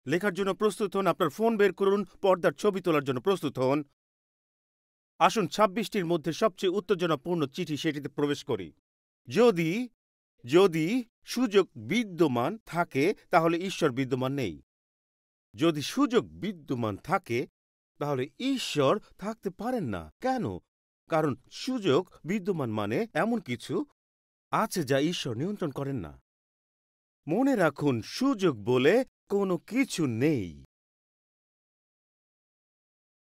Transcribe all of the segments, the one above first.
লেখার জন্য প্রস্তুত হন, আপনার ফোন বের করুন, পর্দার ছবি তোলার জন্য প্রস্তুত হন। আসুন ২৬টির মধ্যে সবচেয়ে উত্তেজনাপূর্ণ চিঠি সেটিতে প্রবেশ করি। যদি যদি সুযোগ বিদ্যমান থাকে তাহলে ঈশ্বর বিদ্যমান নেই। যদি সুযোগ বিদ্যমান থাকে তাহলে ঈশ্বর থাকতে পারেন না। কেন? কারণ সুযোগ বিদ্যমান মানে এমন কিছু আছে যা ঈশ্বর নিয়ন্ত্রণ করেন না। মনে রাখুন, সুযোগ বলে কোনো কিছু নেই।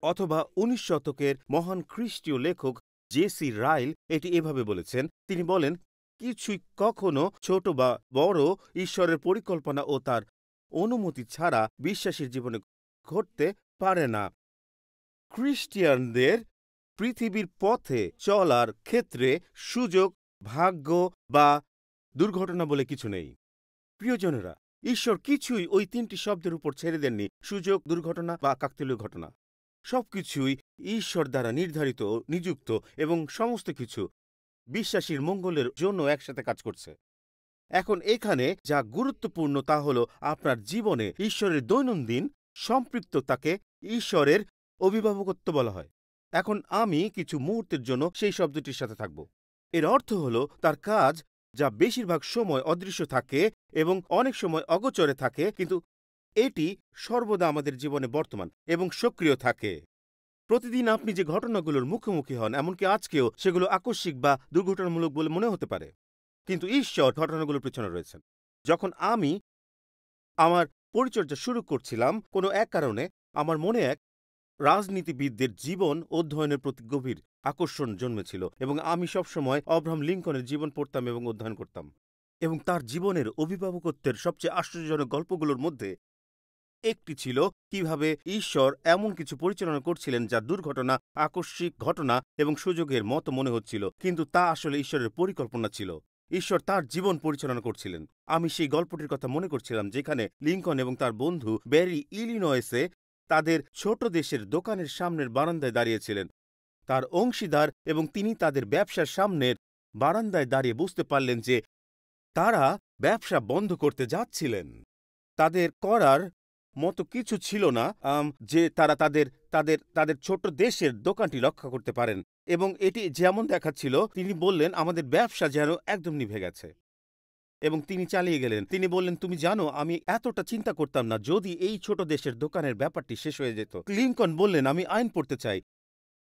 অথবা ১৯ শতকের মহান খ্রিস্টীয় লেখক জে.সি. রাইল এটি এভাবে বলেছেন। তিনি বলেন, কিছুই কখনো ছোট বা বড় ঈশ্বরের পরিকল্পনা ও তার অনুমতি ছাড়া বিশ্বাসীর জীবনে ঘটতে পারে না। খ্রিস্টিয়ানদের পৃথিবীর পথে চলার ক্ষেত্রে সুযোগ, ভাগ্য বা দুর্ঘটনা বলে কিছু নেই। প্রিয়জনেরা, ঈশ্বর কিছুই ওই ৩টি শব্দের উপর ছেড়ে দেননি, সুযোগ, দুর্ঘটনা বা কাকতালীয় ঘটনা। সবকিছুই ঈশ্বর দ্বারা নির্ধারিত, নিযুক্ত এবং সমস্ত কিছু বিশ্বাসীর মঙ্গলের জন্য একসাথে কাজ করছে। এখন এখানে যা গুরুত্বপূর্ণ তা হল আপনার জীবনে ঈশ্বরের দৈনন্দিন সম্পৃক্ততাকে ঈশ্বরের অভিভাবকত্ব বলা হয়। এখন আমি কিছু মুহূর্তের জন্য সেই শব্দটির সাথে থাকব। এর অর্থ হল তার কাজ যা বেশিরভাগ সময় অদৃশ্য থাকে এবং অনেক সময় অগোচরে থাকে, কিন্তু এটি সর্বদা আমাদের জীবনে বর্তমান এবং সক্রিয় থাকে। প্রতিদিন আপনি যে ঘটনাগুলোর মুখোমুখি হন, এমনকি আজকেও, সেগুলো আকস্মিক বা দুর্ঘটনামূলক বলে মনে হতে পারে, কিন্তু ঈশ্বর ঘটনাগুলোর পেছনে রয়েছেন। যখন আমি আমার পরিচর্যা শুরু করছিলাম, কোনো এক কারণে আমার মনে এক রাজনীতিবিদদের জীবন অধ্যয়নের প্রতি গভীর আকর্ষণ জন্মেছিল এবং আমি সবসময় অব্রাহাম লিঙ্কনের জীবন পড়তাম এবং অধ্যয়ন করতাম। এবং তার জীবনের অভিভাবকত্বের সবচেয়ে আশ্চর্যজনক গল্পগুলোর মধ্যে একটি ছিল কিভাবে ঈশ্বর এমন কিছু পরিচালনা করছিলেন যা দুর্ঘটনা, আকস্মিক ঘটনা এবং সুযোগের মতো মনে হচ্ছিল, কিন্তু তা আসলে ঈশ্বরের পরিকল্পনা ছিল। ঈশ্বর তার জীবন পরিচালনা করছিলেন। আমি সেই গল্পটির কথা মনে করছিলাম যেখানে লিঙ্কন এবং তার বন্ধু ব্যারি ইলিনয়েসে তাদের ছোট দেশের দোকানের সামনের বারান্দায় দাঁড়িয়েছিলেন। তার অংশীদার এবং তিনি তাদের ব্যবসার সামনের বারান্দায় দাঁড়িয়ে বুঝতে পারলেন যে তারা ব্যবসা বন্ধ করতে যাচ্ছিলেন। তাদের করার মতো কিছু ছিল না যে তারা তাদের তাদের তাদের ছোট দেশের দোকানটি রক্ষা করতে পারেন। এবং এটি যেমন দেখাচ্ছিল, তিনি বললেন, আমাদের ব্যবসা যেন একদম নিভে গেছে। এবং তিনি চালিয়ে গেলেন। তিনি বললেন, তুমি জানো, আমি এতটা চিন্তা করতাম না যদি এই ছোট দেশের দোকানের ব্যাপারটি শেষ হয়ে যেত। লিঙ্কন বললেন, আমি আইন পড়তে চাই।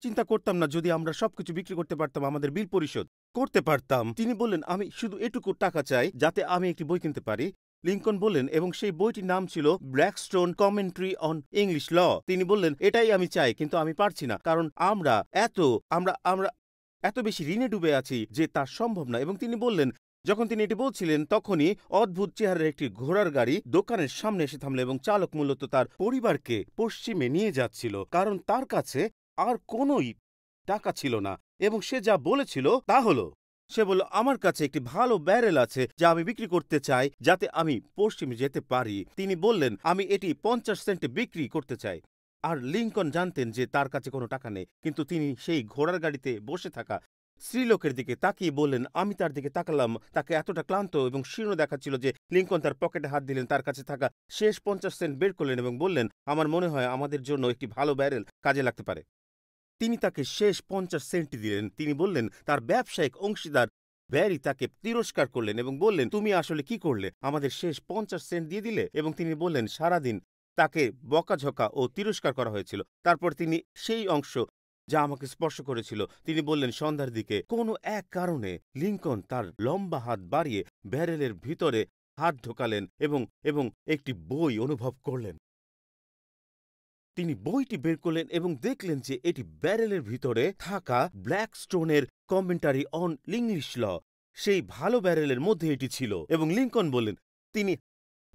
চিন্তা করতাম না যদি আমরা সবকিছু বিক্রি করতে পারতাম, আমাদের বিল পরিশোধ করতে পারতাম। তিনি বললেন, আমি শুধু এটুকু টাকা চাই যাতে আমি একটি বই কিনতে পারি। লিঙ্কন বললেন, এবং সেই বইটির নাম ছিল ব্ল্যাকস্টোন কমেন্ট্রি অন ইংলিশ ল। তিনি বললেন, এটাই আমি চাই, কিন্তু আমি পারছি না, কারণ আমরা আমরা এত বেশি ঋণে ডুবে আছি যে তা সম্ভব না। এবং তিনি বললেন, যখন তিনি এটি বলছিলেন তখনই অদ্ভুত চেহারার একটি ঘোড়ার গাড়ি দোকানের সামনে এসে থামল এবং চালক মূলত তার পরিবারকে পশ্চিমে নিয়ে যাচ্ছিল, কারণ তার কাছে আর কোনোই টাকা ছিল না। এবং সে যা বলেছিল তা হলো, সে বলল, আমার কাছে একটি ভালো ব্যারেল আছে যা আমি বিক্রি করতে চাই যাতে আমি পশ্চিমে যেতে পারি। তিনি বললেন, আমি এটি 50 সেন্টে বিক্রি করতে চাই। আর লিঙ্কন জানতেন যে তার কাছে কোনো টাকা নেই, কিন্তু তিনি সেই ঘোড়ার গাড়িতে বসে থাকা স্ত্রীলোকের দিকে তাকিয়ে বললেন, আমি তার দিকে তাকালাম। তাকে এতটা ক্লান্ত এবং শীর্ণ দেখাচ্ছিল যে লিঙ্কন তার পকেটে হাত দিলেন, তার কাছে থাকা শেষ 50 সেন্ট বের করলেন এবং বললেন, আমার মনে হয় আমাদের জন্য একটি ভালো ব্যারেল কাজে লাগতে পারে। তিনি তাকে শেষ 50 সেন্টই দিলেন। তিনি বললেন, তার ব্যবসায়িক অংশীদার ব্যারি তাকে তিরস্কার করলেন এবং বললেন, তুমি আসলে কি করলে, আমাদের শেষ 50 সেন্ট দিয়ে দিলে। এবং তিনি বললেন, সারাদিন তাকে বকাঝকা ও তিরস্কার করা হয়েছিল। তারপর তিনি সেই অংশ যা আমাকে স্পর্শ করেছিল, তিনি বললেন, সন্ধ্যার দিকে কোনো এক কারণে লিঙ্কন তার লম্বা হাত বাড়িয়ে ব্যারেলের ভিতরে হাত ঢোকালেন এবং এবং একটি বই অনুভব করলেন। তিনি বইটি বের করলেন এবং দেখলেন যে এটি ব্যারেলের ভিতরে থাকা ব্ল্যাকস্টোনের কমেন্টারি অন ইংলিশ ল, সেই ভালো ব্যারেলের মধ্যে এটি ছিল। এবং লিঙ্কন বললেন, তিনি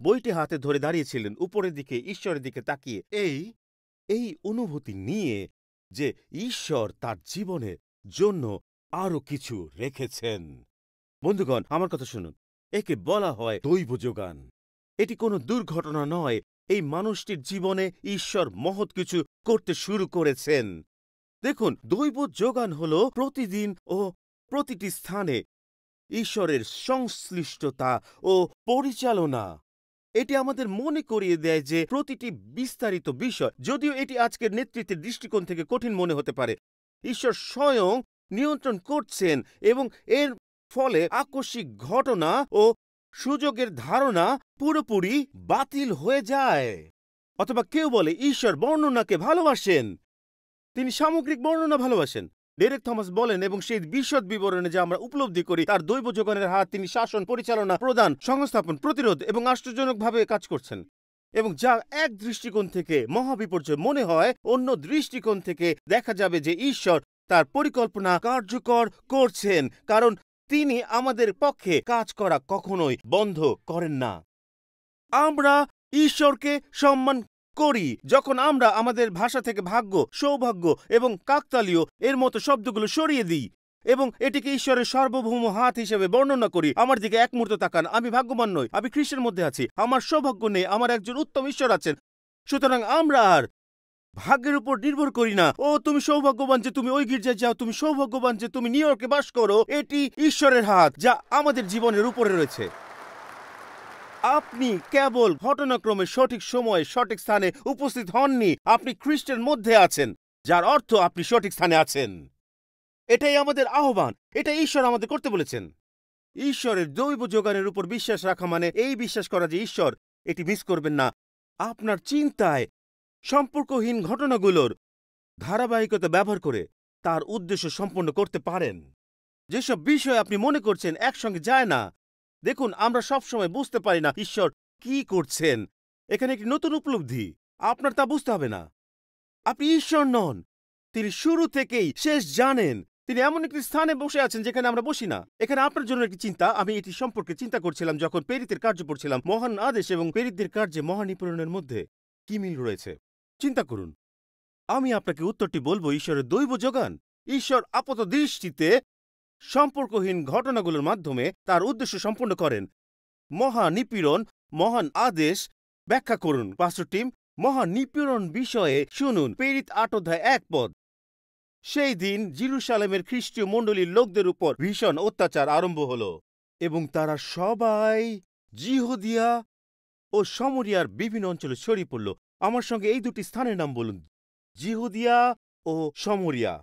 বইটি হাতে ধরে দাঁড়িয়েছিলেন উপরের দিকে, ঈশ্বরের দিকে তাকিয়ে, এই অনুভূতি নিয়ে যে ঈশ্বর তার জীবনের জন্য আরো কিছু রেখেছেন। বন্ধুগণ, আমার কথা শুনুন, একে বলা হয় দৈব যোগান। এটি কোনো দুর্ঘটনা নয়। এই মানুষটির জীবনে ঈশ্বর মহৎ কিছু করতে শুরু করেছেন। দেখুন, দৈব যোগান হল প্রতিদিন ও প্রতিটি স্থানে ঈশ্বরের সংশ্লিষ্টতা ও পরিচালনা। এটি আমাদের মনে করিয়ে দেয় যে প্রতিটি বিস্তারিত বিষয়, যদিও এটি আজকের নেতৃত্বের দৃষ্টিকোণ থেকে কঠিন মনে হতে পারে, ঈশ্বর স্বয়ং নিয়ন্ত্রণ করছেন এবং এর ফলে আকস্মিক ঘটনা ও সুযোগের ধারণা পুরোপুরি বাতিল হয়ে যায়। অথবা কেউ বলে ঈশ্বর বর্ণনাকে ভালোবাসেন, তিনি সামগ্রিক বর্ণনা ভালোবাসেন। ডেরেক থমাস বলেন, এবং সেই বিশদ বিবরণে যা আমরা উপলব্ধি করি তার দৈব যোগানের হাত তিনি শাসন, পরিচালনা, প্রদান, সংস্থাপন, প্রতিরোধ এবং আশ্চর্যজনকভাবে কাজ করছেন, এবং যা এক দৃষ্টিকোণ থেকে মহাবিপর্যয় মনে হয়, অন্য দৃষ্টিকোণ থেকে দেখা যাবে যে ঈশ্বর তার পরিকল্পনা কার্যকর করছেন, কারণ তিনি আমাদের পক্ষে কাজ করা কখনোই বন্ধ করেন না। আমরা ঈশ্বরকে সম্মান করি যখন আমরা আমাদের ভাষা থেকে ভাগ্য, সৌভাগ্য এবং কাকতালীয় এর মতো শব্দগুলো সরিয়ে দিই এবং এটিকে ঈশ্বরের সার্বভৌম হাত হিসেবে বর্ণনা করি। আমার দিকে এক মুহূর্ত তাকান, আমি ভাগ্যবান নই, আমি খ্রিস্টের মধ্যে আছি, আমার সৌভাগ্য নেই, আমার একজন উত্তম ঈশ্বর আছেন। সুতরাং আমরা আর ভাগ্যের উপর নির্ভর করি না। ও তুমি সৌভাগ্যবান যে তুমি ওই গির্জায় যাও, তুমি সৌভাগ্যবান যে তুমি নিউ ইয়র্কে বাস করো। এটি ঈশ্বরের হাত যা আমাদের জীবনের উপরে রয়েছে। আপনি কেবল ঘটনাক্রমে সঠিক সময়ে সঠিক স্থানে উপস্থিত হননি, আপনি খ্রিস্টের মধ্যে আছেন, যার অর্থ আপনি সঠিক স্থানে আছেন। এটাই আমাদের আহ্বান, এটা ঈশ্বর আমাদের করতে বলেছেন। ঈশ্বরের দৈব যোগানের উপর বিশ্বাস রাখা মানে এই বিশ্বাস করা যে ঈশ্বর, এটি মিস করবেন না, আপনার চিন্তায় সম্পর্কহীন ঘটনাগুলোর ধারাবাহিকতা ব্যবহার করে তার উদ্দেশ্য সম্পন্ন করতে পারেন। যেসব বিষয় আপনি মনে করছেন একসঙ্গে যায় না, দেখুন, আমরা সবসময় বুঝতে পারি না ঈশ্বর কি করছেন। এখানে একটি নতুন উপলব্ধি, আপনার তা বুঝতে হবে না। আপনি ঈশ্বর নন, তিনি শুরু থেকেই শেষ জানেন। তিনি এমন একটি স্থানে বসে আছেন যেখানে আমরা বসি না। এখানে আপনার জন্য একটি চিন্তা, আমি এটি সম্পর্কে চিন্তা করছিলাম যখন প্রেরিতের কার্য পড়ছিলাম। মহান আদেশ এবং প্রেরিতদের কার্যে মহানিপূরণের মধ্যে কি মিল রয়েছে চিন্তা করুন। আমি আপনাকে উত্তরটি বলবো, ঈশ্বরের দৈব যোগান। ঈশ্বর আপাত দৃষ্টিতে সম্পর্কহীন ঘটনাগুলোর মাধ্যমে তার উদ্দেশ্য সম্পন্ন করেন। মহানিপীড়ন, মহান আদেশ ব্যাখ্যা করুন পাস্টর টিম। মহানিপীড়ন বিষয়ে শুনুন প্রেরিত 8 অধ্যায় 1 পদ। সেই দিন জেরুসালেমের খ্রিস্টীয় মণ্ডলীর লোকদের উপর ভীষণ অত্যাচার আরম্ভ হল, এবং তারা সবাই জিহুদিয়া ও সমরিয়ার বিভিন্ন অঞ্চলে ছড়িয়ে পড়ল। আমার সঙ্গে এই দুটি স্থানের নাম বলুন, জিহুদিয়া ও সমরিয়া।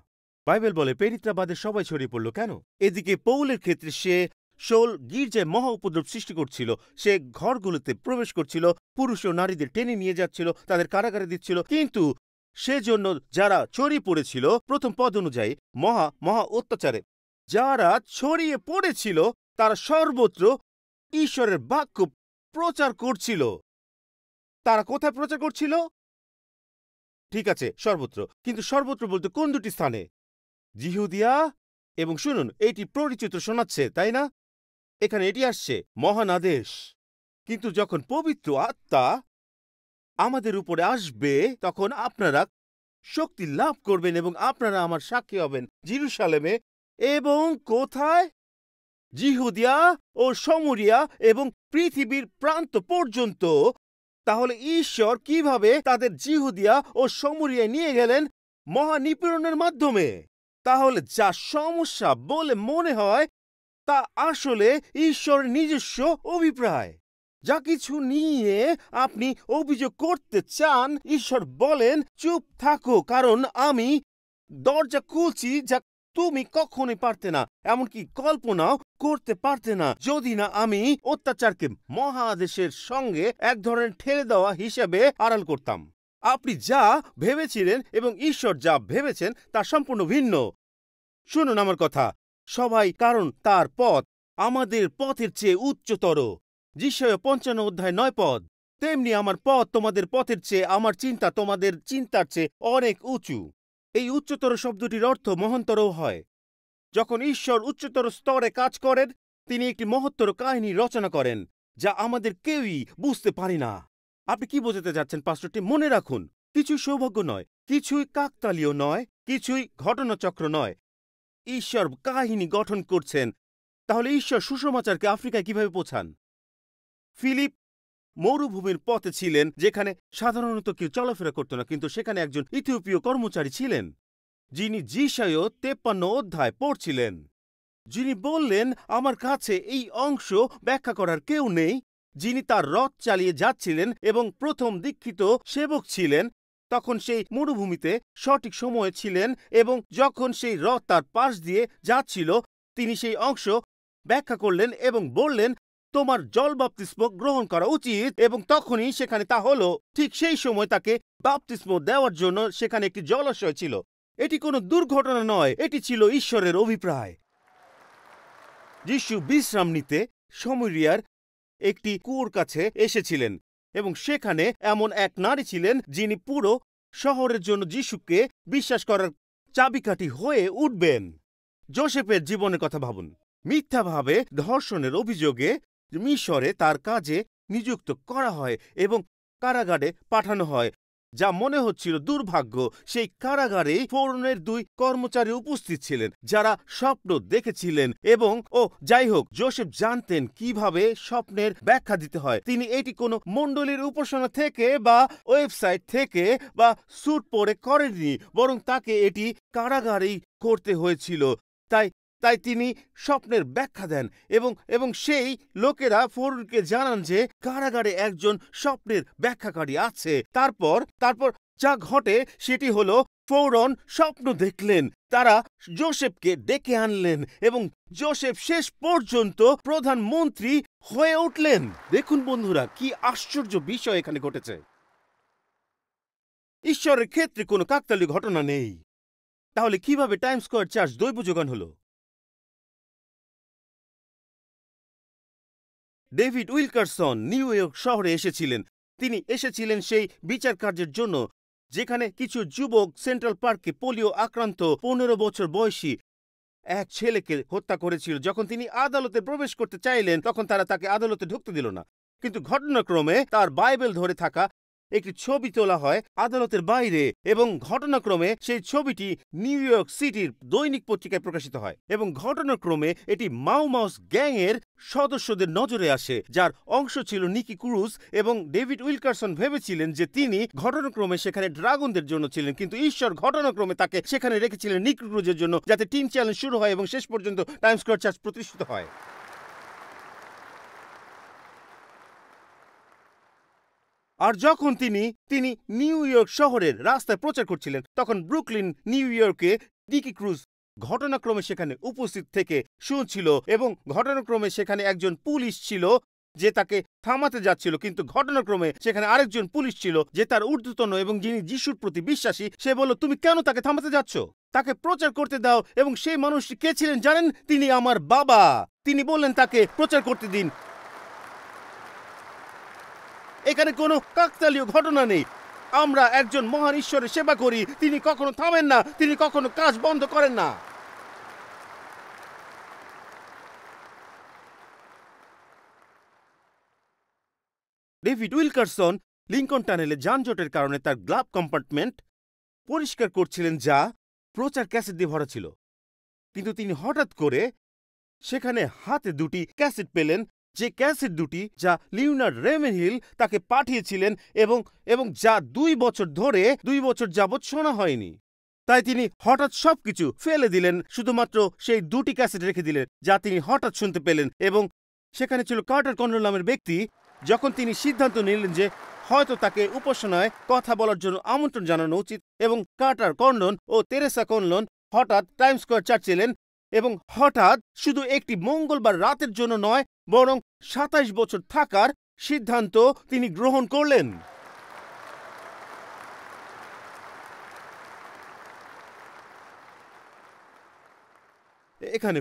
বাইবেল বলে প্রেরিতরা বাদে সবাই ছড়িয়ে পড়ল। কেন? এদিকে পৌলের ক্ষেত্রে সে শোল গির্জায় মহা উপদ্রব সৃষ্টি করছিল, সে ঘরগুলোতে প্রবেশ করছিল, পুরুষ ও নারীদের টেনে নিয়ে যাচ্ছিল, তাদের কারাগারে দিচ্ছিল। কিন্তু সেজন্য যারা ছড়িয়ে পড়েছিল, প্রথম পদ অনুযায়ী মহা অত্যাচারে যারা ছড়িয়ে পড়েছিল, তারা সর্বত্র ঈশ্বরের বাক্য প্রচার করছিল। তারা কোথায় প্রচার করছিল? ঠিক আছে, সর্বত্র। কিন্তু সর্বত্র বলতে কোন দুটি স্থানে? জিহুদিয়া এবং শুনুন, এটি পরিচিত শোনাচ্ছে, তাই না? এখানে এটি আসছে মহান আদেশ। কিন্তু যখন পবিত্র আত্মা আমাদের উপরে আসবে, তখন আপনারা শক্তি লাভ করবেন এবং আপনারা আমার সাক্ষী হবেন জেরুসালেমে এবং কোথায়? জিহুদিয়া ও সমরিয়া এবং পৃথিবীর প্রান্ত পর্যন্ত। তাহলে ঈশ্বর কিভাবে তাদের জিহুদিয়া ও সমরিয়ায় নিয়ে গেলেন? মহানিপীড়নের মাধ্যমে। তাহলে যা সমস্যা বলে মনে হয় তা আসলে ঈশ্বরের নিজস্ব অভিপ্রায়। যা কিছু নিয়ে আপনি অভিযোগ করতে চান, ঈশ্বর বলেন চুপ থাকো, কারণ আমি দরজা খুলছি যা তুমি কখনোই পারতে না, এমনকি কল্পনাও করতে পারতে না, যদি না আমি অত্যাচারকে মহা আদেশের সঙ্গে এক ধরনের ঠেলে দেওয়া হিসেবে আড়াল করতাম। আপনি যা ভেবেছিলেন এবং ঈশ্বর যা ভেবেছেন তা সম্পূর্ণ ভিন্ন। শুনুন আমার কথা সবাই, কারণ তার পথ আমাদের পথের চেয়ে উচ্চতর। যিশায়া 55 অধ্যায় 9 পদ। তেমনি আমার পথ তোমাদের পথের চেয়ে, আমার চিন্তা তোমাদের চিন্তার চেয়ে অনেক উঁচু। এই উচ্চতর শব্দটির অর্থ মহান্তরও হয়। যখন ঈশ্বর উচ্চতর স্তরে কাজ করেন, তিনি একটি মহত্তর কাহিনী রচনা করেন যা আমাদের কেউই বুঝতে পারি না। আপনি কি বোঝাতে যাচ্ছেন পাস্টরটি? মনে রাখুন, কিছুই সৌভাগ্য নয়, কিছুই কাকতালীয় নয়, কিছুই ঘটনাচক্র নয়। ঈশ্বর কাহিনী গঠন করছেন। তাহলে ঈশ্বর সুসমাচারকে আফ্রিকায় কিভাবে পৌঁছান? ফিলিপ মরুভূমির পথে ছিলেন, যেখানে সাধারণত কেউ চলাফেরা করত না, কিন্তু সেখানে একজন ইথিওপীয় কর্মচারী ছিলেন, যিনি যিশায়া 53 অধ্যায় পড়ছিলেন, যিনি বললেন, আমার কাছে এই অংশ ব্যাখ্যা করার কেউ নেই, যিনি তার রথ চালিয়ে যাচ্ছিলেন এবং প্রথম দীক্ষিত সেবক ছিলেন, তখন সেই মরুভূমিতে সঠিক সময়ে ছিলেন এবং যখন সেই রথ তার পাশ দিয়ে যাচ্ছিল তিনি সেই অংশ ব্যাখ্যা করলেন এবং বললেন, তোমার জল বাপ্তিস্ম গ্রহণ করা উচিত, এবং তখনই সেখানে তা হলো। ঠিক সেই সময় তাকে বাপ্তিস্ম দেওয়ার জন্য সেখানে একটি জলাশয় ছিল। এটি কোনো দুর্ঘটনা নয়, এটি ছিল ঈশ্বরের অভিপ্রায়। যিশু বিশ্রাম নিতে সমরিয়ার একটি কুয়োর কাছে এসেছিলেন এবং সেখানে এমন এক নারী ছিলেন যিনি পুরো শহরের জন্য যিশুকে বিশ্বাস করার চাবিকাঠি হয়ে উঠবেন। যোসেফের জীবনের কথা ভাবুন। মিথ্যাভাবে ধর্ষণের অভিযোগে মিশরে তার কাজে নিযুক্ত করা হয় এবং কারাগারে পাঠানো হয়, যা মনে হচ্ছিল দুর্ভাগ্য। সেই কারাগারে ফোরনের 2 কর্মচারী উপস্থিত ছিলেন যারা স্বপ্ন দেখেছিলেন এবং যাই হোক, যোসেফ জানতেন কিভাবে স্বপ্নের ব্যাখ্যা দিতে হয়। তিনি এটি কোনো মণ্ডলীর উপাসনা থেকে বা ওয়েবসাইট থেকে বা স্যুট পরে করেননি, বরং তাকে এটি কারাগারেই করতে হয়েছিল। তাই তিনি স্বপ্নের ব্যাখ্যা দেন এবং সেই লোকেরা ফোরনকে জানান যে কারাগারে একজন স্বপ্নের ব্যাখ্যাকারী আছে। তারপর যা ঘটে সেটি হলো, ফোরন স্বপ্ন দেখলেন, তারা যোসেফকে ডেকে আনলেন এবং যোসেফ শেষ পর্যন্ত প্রধানমন্ত্রী হয়ে উঠলেন। দেখুন বন্ধুরা, কি আশ্চর্য বিষয় এখানে ঘটেছে। ঈশ্বরের ক্ষেত্রে কোনো কাকতালীয় ঘটনা নেই। তাহলে কিভাবে টাইমস স্কয়ার চার্চ দৈব যোগান হলো? ডেভিড উইলকারসন নিউ ইয়র্ক শহরে এসেছিলেন। তিনি এসেছিলেন সেই বিচার কার্যের জন্য যেখানে কিছু যুবক সেন্ট্রাল পার্কে পোলিও আক্রান্ত 15 বছর বয়সী এক ছেলেকে হত্যা করেছিল। যখন তিনি আদালতে প্রবেশ করতে চাইলেন তখন তারা তাকে আদালতে ঢুকতে দিল না, কিন্তু ঘটনাক্রমে তার বাইবেল ধরে থাকা একটি ছবি তোলা হয় আদালতের বাইরে এবং ঘটনাক্রমে সেই ছবিটি নিউ ইয়র্ক সিটির দৈনিক পত্রিকায় প্রকাশিত হয় এবং ঘটনাক্রমে এটি মাউস গ্যাংয়ের সদস্যদের নজরে আসে, যার অংশ ছিল নিকি ক্রুজ। এবং ডেভিড উইলকারসন ভেবেছিলেন যে তিনি ঘটনাক্রমে সেখানে ড্রাগনদের জন্য ছিলেন, কিন্তু ঈশ্বর ঘটনাক্রমে তাকে সেখানে রেখেছিলেন নিকি ক্রুজের জন্য, যাতে টিম চ্যালেঞ্জ শুরু হয় এবং শেষ পর্যন্ত টাইমস স্কয়ার চার্চ প্রতিষ্ঠিত হয়। আর যখন তিনি নিউ ইয়র্ক শহরের রাস্তায় প্রচার করছিলেন, তখন ব্রুকলিন নিউ ইয়র্কে নিকি ক্রুজ ঘটনাক্রমে সেখানে উপস্থিত থেকে শুনছিল এবং ঘটনাক্রমে সেখানে একজন পুলিশ ছিল যে তাকে থামাতে যাচ্ছিল, কিন্তু ঘটনাক্রমে সেখানে আরেকজন পুলিশ ছিল যে তার ঊর্ধ্বতন এবং যিনি যিশুর প্রতি বিশ্বাসী। সে বলল, তুমি কেন তাকে থামাতে যাচ্ছ? তাকে প্রচার করতে দাও। এবং সেই মানুষটি কে ছিলেন জানেন? তিনি আমার বাবা। তিনি বললেন তাকে প্রচার করতে দিন। এখানে কোনো কাকতালীয় ঘটনা নেই। আমরা একজন মহান ঈশ্বরের সেবা করি। তিনি কখনো থামেন না, তিনি কখনো কাজ বন্ধ করেন না। ডেভিড উইলকারসন লিংকন টানেলে যানজটের কারণে তার গ্লাভ কম্পার্টমেন্ট পরিষ্কার করছিলেন, যা প্রচার ক্যাসেট দিয়ে ভরা ছিল। কিন্তু তিনি হঠাৎ করে সেখানে হাতে 2টি ক্যাসেট পেলেন, যে ক্যাসেট 2টি যা লিওনার্ড রেমেনহিল তাকে পাঠিয়েছিলেন এবং যা 2 বছর যাবৎ শোনা হয়নি। তাই তিনি হঠাৎ সবকিছু ফেলে দিলেন, শুধুমাত্র সেই 2টি ক্যাসেট রেখে দিলেন যা তিনি হঠাৎ শুনতে পেলেন। এবং সেখানে ছিল কার্টার কনডন নামের ব্যক্তি। যখন তিনি সিদ্ধান্ত নিলেন যে হয়তো তাকে উপাসনায় কথা বলার জন্য আমন্ত্রণ জানানো উচিত, এবং কার্টার কনডন ও তেরেসা কনডন হঠাৎ টাইমস স্কয়ার চার্চে এলেন এবং হঠাৎ শুধু একটি মঙ্গলবার রাতের জন্য নয়, বরং 27 বছর থাকার সিদ্ধান্ত তিনি গ্রহণ করলেন। এখানে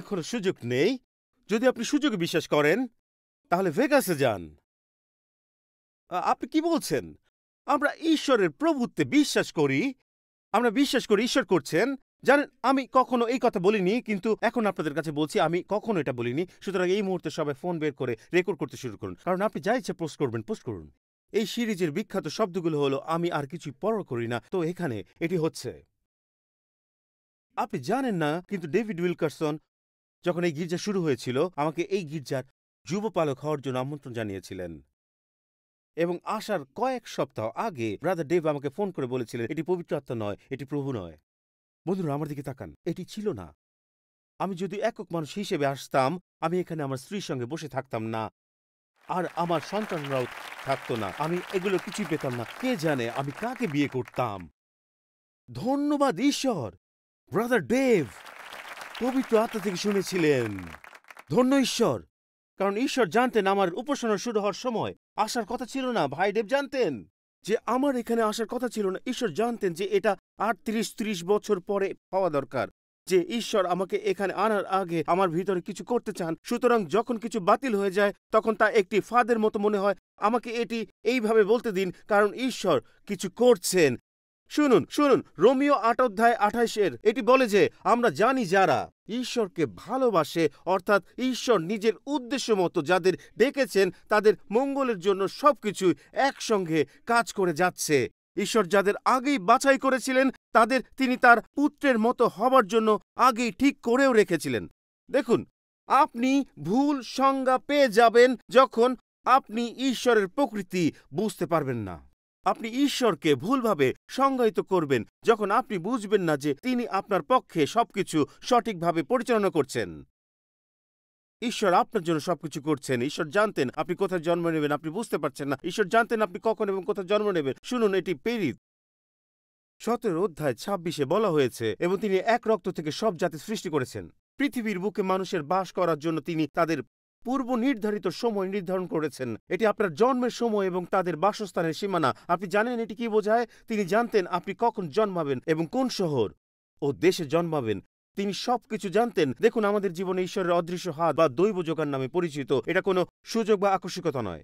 কোনো সুযোগ নেই। যদি আপনি সুযোগে বিশ্বাস করেন তাহলে ভেগাসে যান। আপনি কি বলছেন? আমরা ঈশ্বরের প্রভুত্বে বিশ্বাস করি। আমরা বিশ্বাস করি ঈশ্বর করছেন। জানেন, আমি কখনো এই কথা বলিনি, কিন্তু এখন আপনাদের কাছে বলছি আমি কখনো এটা বলিনি। সুতরাং এই মুহূর্তে সবাই ফোন বের করে রেকর্ড করতে শুরু করুন, কারণ আপনি যা ইচ্ছে পোস্ট করুন। এই সিরিজের বিখ্যাত শব্দগুলো হলো, আমি আর কিছুই পরোয়া করি না। তো এখানে এটি হচ্ছে। আপনি জানেন না, কিন্তু ডেভিড উইলকারসন যখন এই গির্জা শুরু হয়েছিল, আমাকে এই গির্জার যুবপালক হওয়ার জন্য আমন্ত্রণ জানিয়েছিলেন। এবং আসার কয়েক সপ্তাহ আগে ব্রাদার ডেভ আমাকে ফোন করে বলেছিলেন, এটি পবিত্র আত্মা নয়, এটি প্রভু নয়। বন্ধুরা, আমার দিকে তাকান। এটি ছিল না। আমি যদি একক মানুষ হিসেবে আসতাম, আমি এখানে আমার স্ত্রীর সঙ্গে বসে থাকতাম না, আর আমার সন্তানরাও থাকতো না। আমি এগুলো কিছুই পেতাম না। কে জানে আমি কাকে বিয়ে করতাম। ধন্যবাদ ঈশ্বর। ব্রাদার ডেভ পবিত্র আত্মা থেকে শুনেছিলেন। ধন্য ঈশ্বর, কারণ ঈশ্বর জানতেন আমার উপাসনা শুরু হওয়ার সময় আসার কথা ছিল না। ভাই ডেভ জানতেন যে আমার এখানে আসার কথা ছিল না। ঈশ্বর জানতেন যে এটা ৩৮-৩০ বছর পরে হওয়া দরকার, যে ঈশ্বর আমাকে এখানে আনার আগে আমার ভিতরে কিছু করতে চান। সুতরাং যখন কিছু বাতিল হয়ে যায় তখন তা একটি ফাঁদের মতো মনে হয়। আমাকে এটি এইভাবে বলতে দিন, কারণ ঈশ্বর কিছু করছেন। শুনুন শুনুন, রোমিও ৮:২৮ এটি বলে যে আমরা জানি যারা ঈশ্বরকে ভালোবাসে, অর্থাৎ ঈশ্বর নিজের উদ্দেশ্য মতো যাদের ডেকেছেন তাদের মঙ্গলের জন্য সবকিছু একসঙ্গে কাজ করে যাচ্ছে। ঈশ্বর যাদের আগেই বাছাই করেছিলেন তাদের তিনি তার পুত্রের মতো হবার জন্য আগেই ঠিক করেও রেখেছিলেন। দেখুন, আপনি ভুল সংজ্ঞা পেয়ে যাবেন যখন আপনি ঈশ্বরের প্রকৃতি বুঝতে পারবেন না। আপনি ঈশ্বরকে ভুলভাবে সংজ্ঞায়িত করবেন যখন আপনি বুঝবেন না যে তিনি আপনার পক্ষে সবকিছু সঠিকভাবে পরিচালনা করছেন। ঈশ্বর আপনার জন্য সবকিছু করছেন। ঈশ্বর জানতেন আপনি কোথায় জন্ম নেবেন, আপনি বুঝতে পারছেন না। ঈশ্বর জানতেন আপনি কখন এবং কোথায় জন্ম নেবেন। শুনুন, এটি প্রেরিত 17:26 বলা হয়েছে, এবং তিনি এক রক্ত থেকে সব জাতি সৃষ্টি করেছেন। পৃথিবীর বুকে মানুষের বাস করার জন্য তিনি তাদের পূর্ব নির্ধারিত সময় নির্ধারণ করেছেন। এটি আপনার জন্মের সময় এবং তাদের বাসস্থানের সীমানা। আপনি জানেন এটি কি বোঝায়? তিনি জানতেন আপনি কখন জন্মাবেন এবং কোন শহর ও দেশে জন্মাবেন। তিনি সবকিছু জানতেন। দেখুন, আমাদের জীবনে ঈশ্বরের অদৃশ্য হাত বা দৈব যোগান নামে পরিচিত। এটা কোনো সুযোগ বা আকস্মিকতা নয়।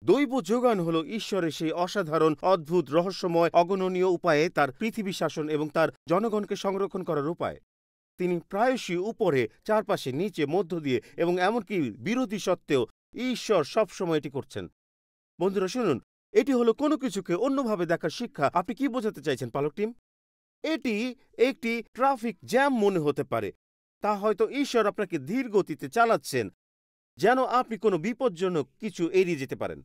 দৈব যোগান হল ঈশ্বরের সেই অসাধারণ, অদ্ভুত, রহস্যময়, অগণনীয় উপায়ে তার পৃথিবী শাসন এবং তার জনগণকে সংরক্ষণ করার উপায়। তিনি প্রায়শই উপরে, চারপাশে, নিচে, মধ্য দিয়ে এবং এমনকি বিরোধী সত্ত্বেও ঈশ্বর সবসময় এটি করছেন। বন্ধুরা শুনুন, এটি হলো কোনো কিছুকে অন্যভাবে দেখার শিক্ষা। আপনি কি বোঝাতে চাইছেন পালক টিম? এটি একটি ট্রাফিক জ্যাম মনে হতে পারে। তা হয়তো ঈশ্বর আপনাকে ধীর গতিতে চালাচ্ছেন যেন আপনি কোনো বিপজ্জনক কিছু এড়িয়ে যেতে পারেন।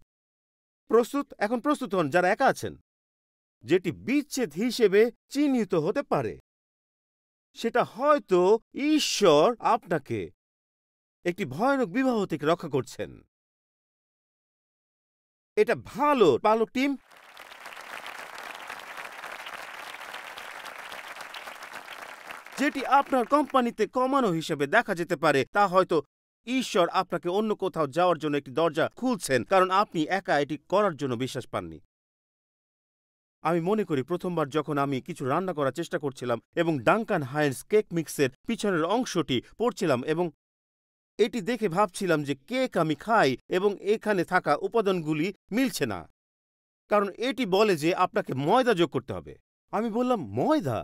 প্রস্তুত? এখন প্রস্তুত হন যারা একা আছেন। যেটি বিচ্ছেদ হিসেবে চিহ্নিত হতে পারে, সেটা হয়তো ঈশ্বর আপনাকে একটি ভয়ানক বিবাহ থেকে রক্ষা করছেন। এটা ভালো পালক টিম। যেটি আপনার কোম্পানিতে কমানো হিসেবে দেখা যেতে পারে, তা হয়তো ঈশ্বর আপনাকে অন্য কোথাও যাওয়ার জন্য একটি দরজা খুলছেন, কারণ আপনি একা এটি করার জন্য বিশ্বাস পাননি। আমি মনে করি প্রথমবার যখন আমি কিছু রান্না করার চেষ্টা করছিলাম এবং ডাঙ্কান হাইন্স কেক মিক্সের পিছনের অংশটি পড়ছিলাম এবং এটি দেখে ভাবছিলাম যে কেক আমি খাই এবং এখানে থাকা উপাদানগুলি মিলছে না, কারণ এটি বলে যে আপনাকে ময়দা যোগ করতে হবে। আমি বললাম ময়দা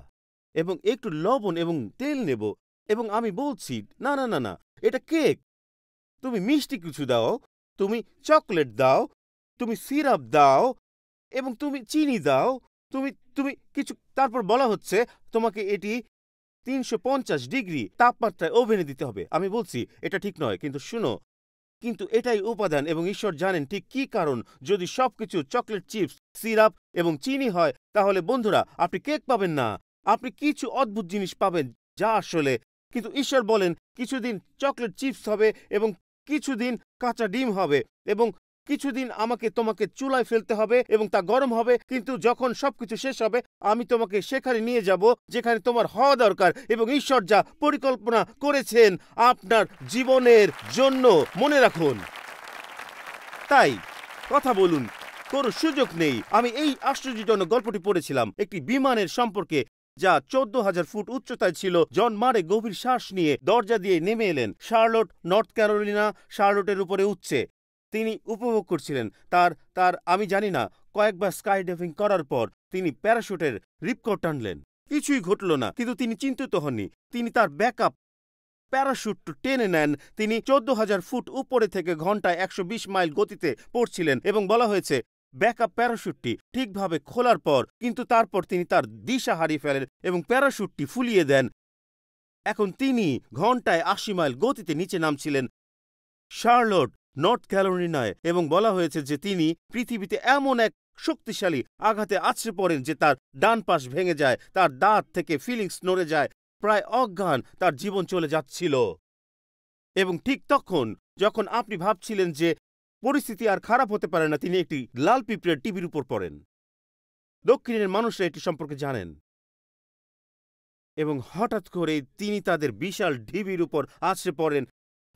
এবং একটু লবণ এবং তেল নেব, এবং আমি বলছি না না না না, এটা কেক। তুমি মিষ্টি কিছু দাও, তুমি চকলেট দাও, তুমি সিরাপ দাও এবং তুমি চিনি দাও, তুমি তুমি কিছু। তারপর বলা হচ্ছে তোমাকে এটি ৩৫০ ডিগ্রি তাপমাত্রায় ওভেনে দিতে হবে। আমি বলছি এটা ঠিক নয়, কিন্তু শুনো, কিন্তু এটাই উপাদান এবং ঈশ্বর জানেন ঠিক কি কারণ। যদি সবকিছু চকলেট চিপস, সিরাপ এবং চিনি হয় তাহলে বন্ধুরা আপনি কেক পাবেন না, আপনি কিছু অদ্ভুত জিনিস পাবেন যা আসলে। কিন্তু ঈশ্বর বলেন কিছুদিন চকলেট চিপস হবে এবং কিছুদিন কাঁচা ডিম হবে এবং কিছুদিন আমাকে তোমাকে চুলায় ফেলতে হবে এবং তা গরম হবে, কিন্তু যখন সবকিছু শেষ হবে আমি তোমাকে সেখানে নিয়ে যাব যেখানে তোমার হওয়া দরকার এবং ঈশ্বর যা পরিকল্পনা করেছেন আপনার জীবনের জন্য। মনে রাখুন, তাই কথা বলুন, কোনো সুযোগ নেই। আমি এই আশ্চর্যজনক গল্পটি পড়েছিলাম একটি বিমানের সম্পর্কে যা ১৪,০০০ ফুট উচ্চতায় ছিল। জন মারে গভীর শ্বাস নিয়ে দরজা দিয়ে নেমে এলেন শার্লট, নর্থ ক্যারোলিনা। শার্লটের উপরে উঠছে তিনি উপভোগ করছিলেন তার আমি জানি না কয়েকবার স্কাই ডাইভিং করার পর তিনি প্যারাশুটের রিপকর্ড টানলেন। কিছুই ঘটল না, কিন্তু তিনি চিন্তিত হননি। তিনি তার ব্যাকআপ প্যারাশুট টেনে নেন। তিনি ১৪,০০০ ফুট উপরে থেকে ঘন্টায় ১২০ মাইল গতিতে পড়ছিলেন এবং বলা হয়েছে ব্যাকআপ প্যারাশুটটি ঠিকভাবে খোলার পর, কিন্তু তারপর তিনি তার দিশা হারিয়ে ফেলেন এবং প্যারাশুটটি ফুলিয়ে দেন। এখন তিনি ঘন্টায় ৮০ মাইল গতিতে নিচে নামছিলেন শার্লট, নর্থ ক্যারোলিনায়, এবং বলা হয়েছে যে তিনি পৃথিবীতে এমন এক শক্তিশালী আঘাতে আছড়ে পড়েন যে তার ডান পাশ ভেঙে যায়, তার দাঁত থেকে ফিলিংস নড়ে যায় প্রায় অজ্ঞান তার জীবন চলে যাচ্ছিল। এবং ঠিক তখন যখন আপনি ভাবছিলেন যে পরিস্থিতি আর খারাপ হতে পারে না, তিনি একটি লাল পিঁপড়ের টিভির উপর পড়েন। দক্ষিণের মানুষরা এটি সম্পর্কে জানেন। এবং হঠাৎ করে তিনি তাদের বিশাল ঢিবির উপর আছড়ে পড়েন।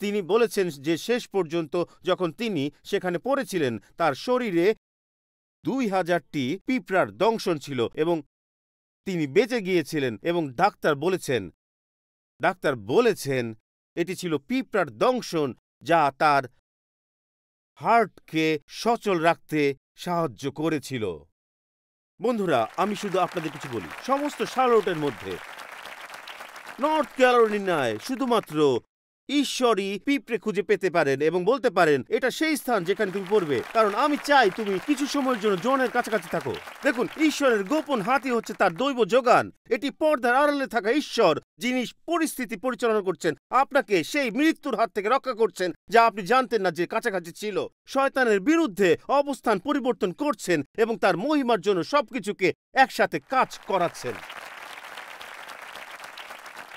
তিনি বলেছেন যে শেষ পর্যন্ত যখন তিনি সেখানে পড়েছিলেন, তার শরীরে 2000টি পিঁপড়ার দংশন ছিল এবং তিনি বেঁচে গিয়েছিলেন। এবং ডাক্তার বলেছেন এটি ছিল পিঁপড়ার দংশন, যা তার হার্টকে সচল রাখতে সাহায্য করেছিল। বন্ধুরা, আমি শুধু আপনাদের কিছু বলি, সমস্ত শার্লটের মধ্যে নর্থ ক্যারোলিনায় শুধুমাত্র ঈশ্বরই পিঁপড়ে খুঁজে পেতে পারেন এবং বলতে পারেন এটা সেই স্থান যেখানে তুমি পড়বে, কারণ আমি চাই তুমি কিছু সময়ের জন্য জনের কাছাকাছি থাকো। দেখুন, ঈশ্বরের গোপন হাতি হচ্ছে তার দৈব যোগান। এটি পর্দার আড়ালে থাকা ঈশ্বর, যিনি পরিস্থিতি পরিচালনা করছেন, আপনাকে সেই মৃত্যুর হাত থেকে রক্ষা করছেন যা আপনি জানতেন না যে কাছাকাছি ছিল। শয়তানের বিরুদ্ধে অবস্থান পরিবর্তন করছেন এবং তার মহিমার জন্য সবকিছুকে একসাথে কাজ করাচ্ছেন।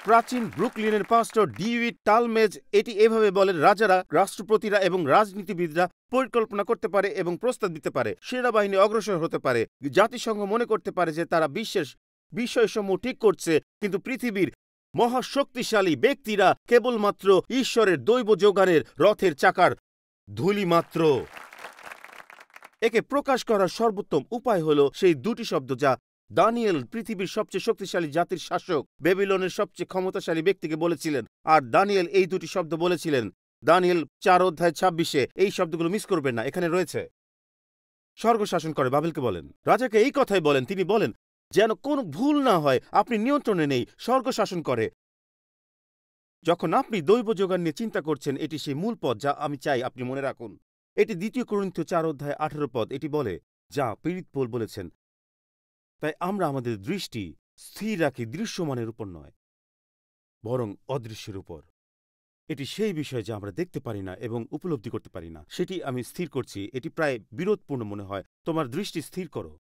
প্রাচীন ব্রুকলিনের পাস্টর ডেভিড টালমেজ এটি এভাবে বলেন, রাজারা, রাষ্ট্রপতিরা এবং রাজনীতিবিদরা পরিকল্পনা করতে পারে এবং প্রস্তাব দিতে পারে, সেনাবাহিনী অগ্রসর হতে পারে, জাতিসংঘ মনে করতে পারে যে তারা বিশ্বের বিষয়সমূহ ঠিক করছে, কিন্তু পৃথিবীর মহাশক্তিশালী ব্যক্তিরা কেবলমাত্র ঈশ্বরের দৈব যোগানের রথের চাকার ধূলি মাত্র। একে প্রকাশ করার সর্বোত্তম উপায় হল সেই দুটি শব্দ যা দানিয়েল পৃথিবীর সবচেয়ে শক্তিশালী জাতির শাসক, বেবিলনের সবচেয়ে ক্ষমতাশালী ব্যক্তিকে বলেছিলেন। আর দানিয়েল এই দুটি শব্দ বলেছিলেন। দানিয়েল 4:26। এই শব্দগুলো মিস করবেন না, এখানে রয়েছে। স্বর্গ শাসন করে, বাবেলকে বলেন, রাজাকে এই কথাই বলেন। তিনি বলেন যেন কোনো ভুল না হয়, আপনি নিয়ন্ত্রণে নেই, স্বর্গ শাসন করে। যখন আপনি দৈব যোগান নিয়ে চিন্তা করছেন, এটি সেই মূল পদ যা আমি চাই আপনি মনে রাখুন। এটি 2 কোরিন্থীয় 4:18। এটি বলে যা পীড়িত পৌল বলেছেন, তাই আমরা আমাদের দৃষ্টি স্থির রাখি দৃশ্যমানের উপর নয়, বরং অদৃশ্যের উপর। এটি সেই বিষয় যা আমরা দেখতে পারি না এবং উপলব্ধি করতে পারি না, সেটি আমি স্থির করছি। এটি প্রায় বিরোধপূর্ণ মনে হয়। তোমার দৃষ্টি স্থির করো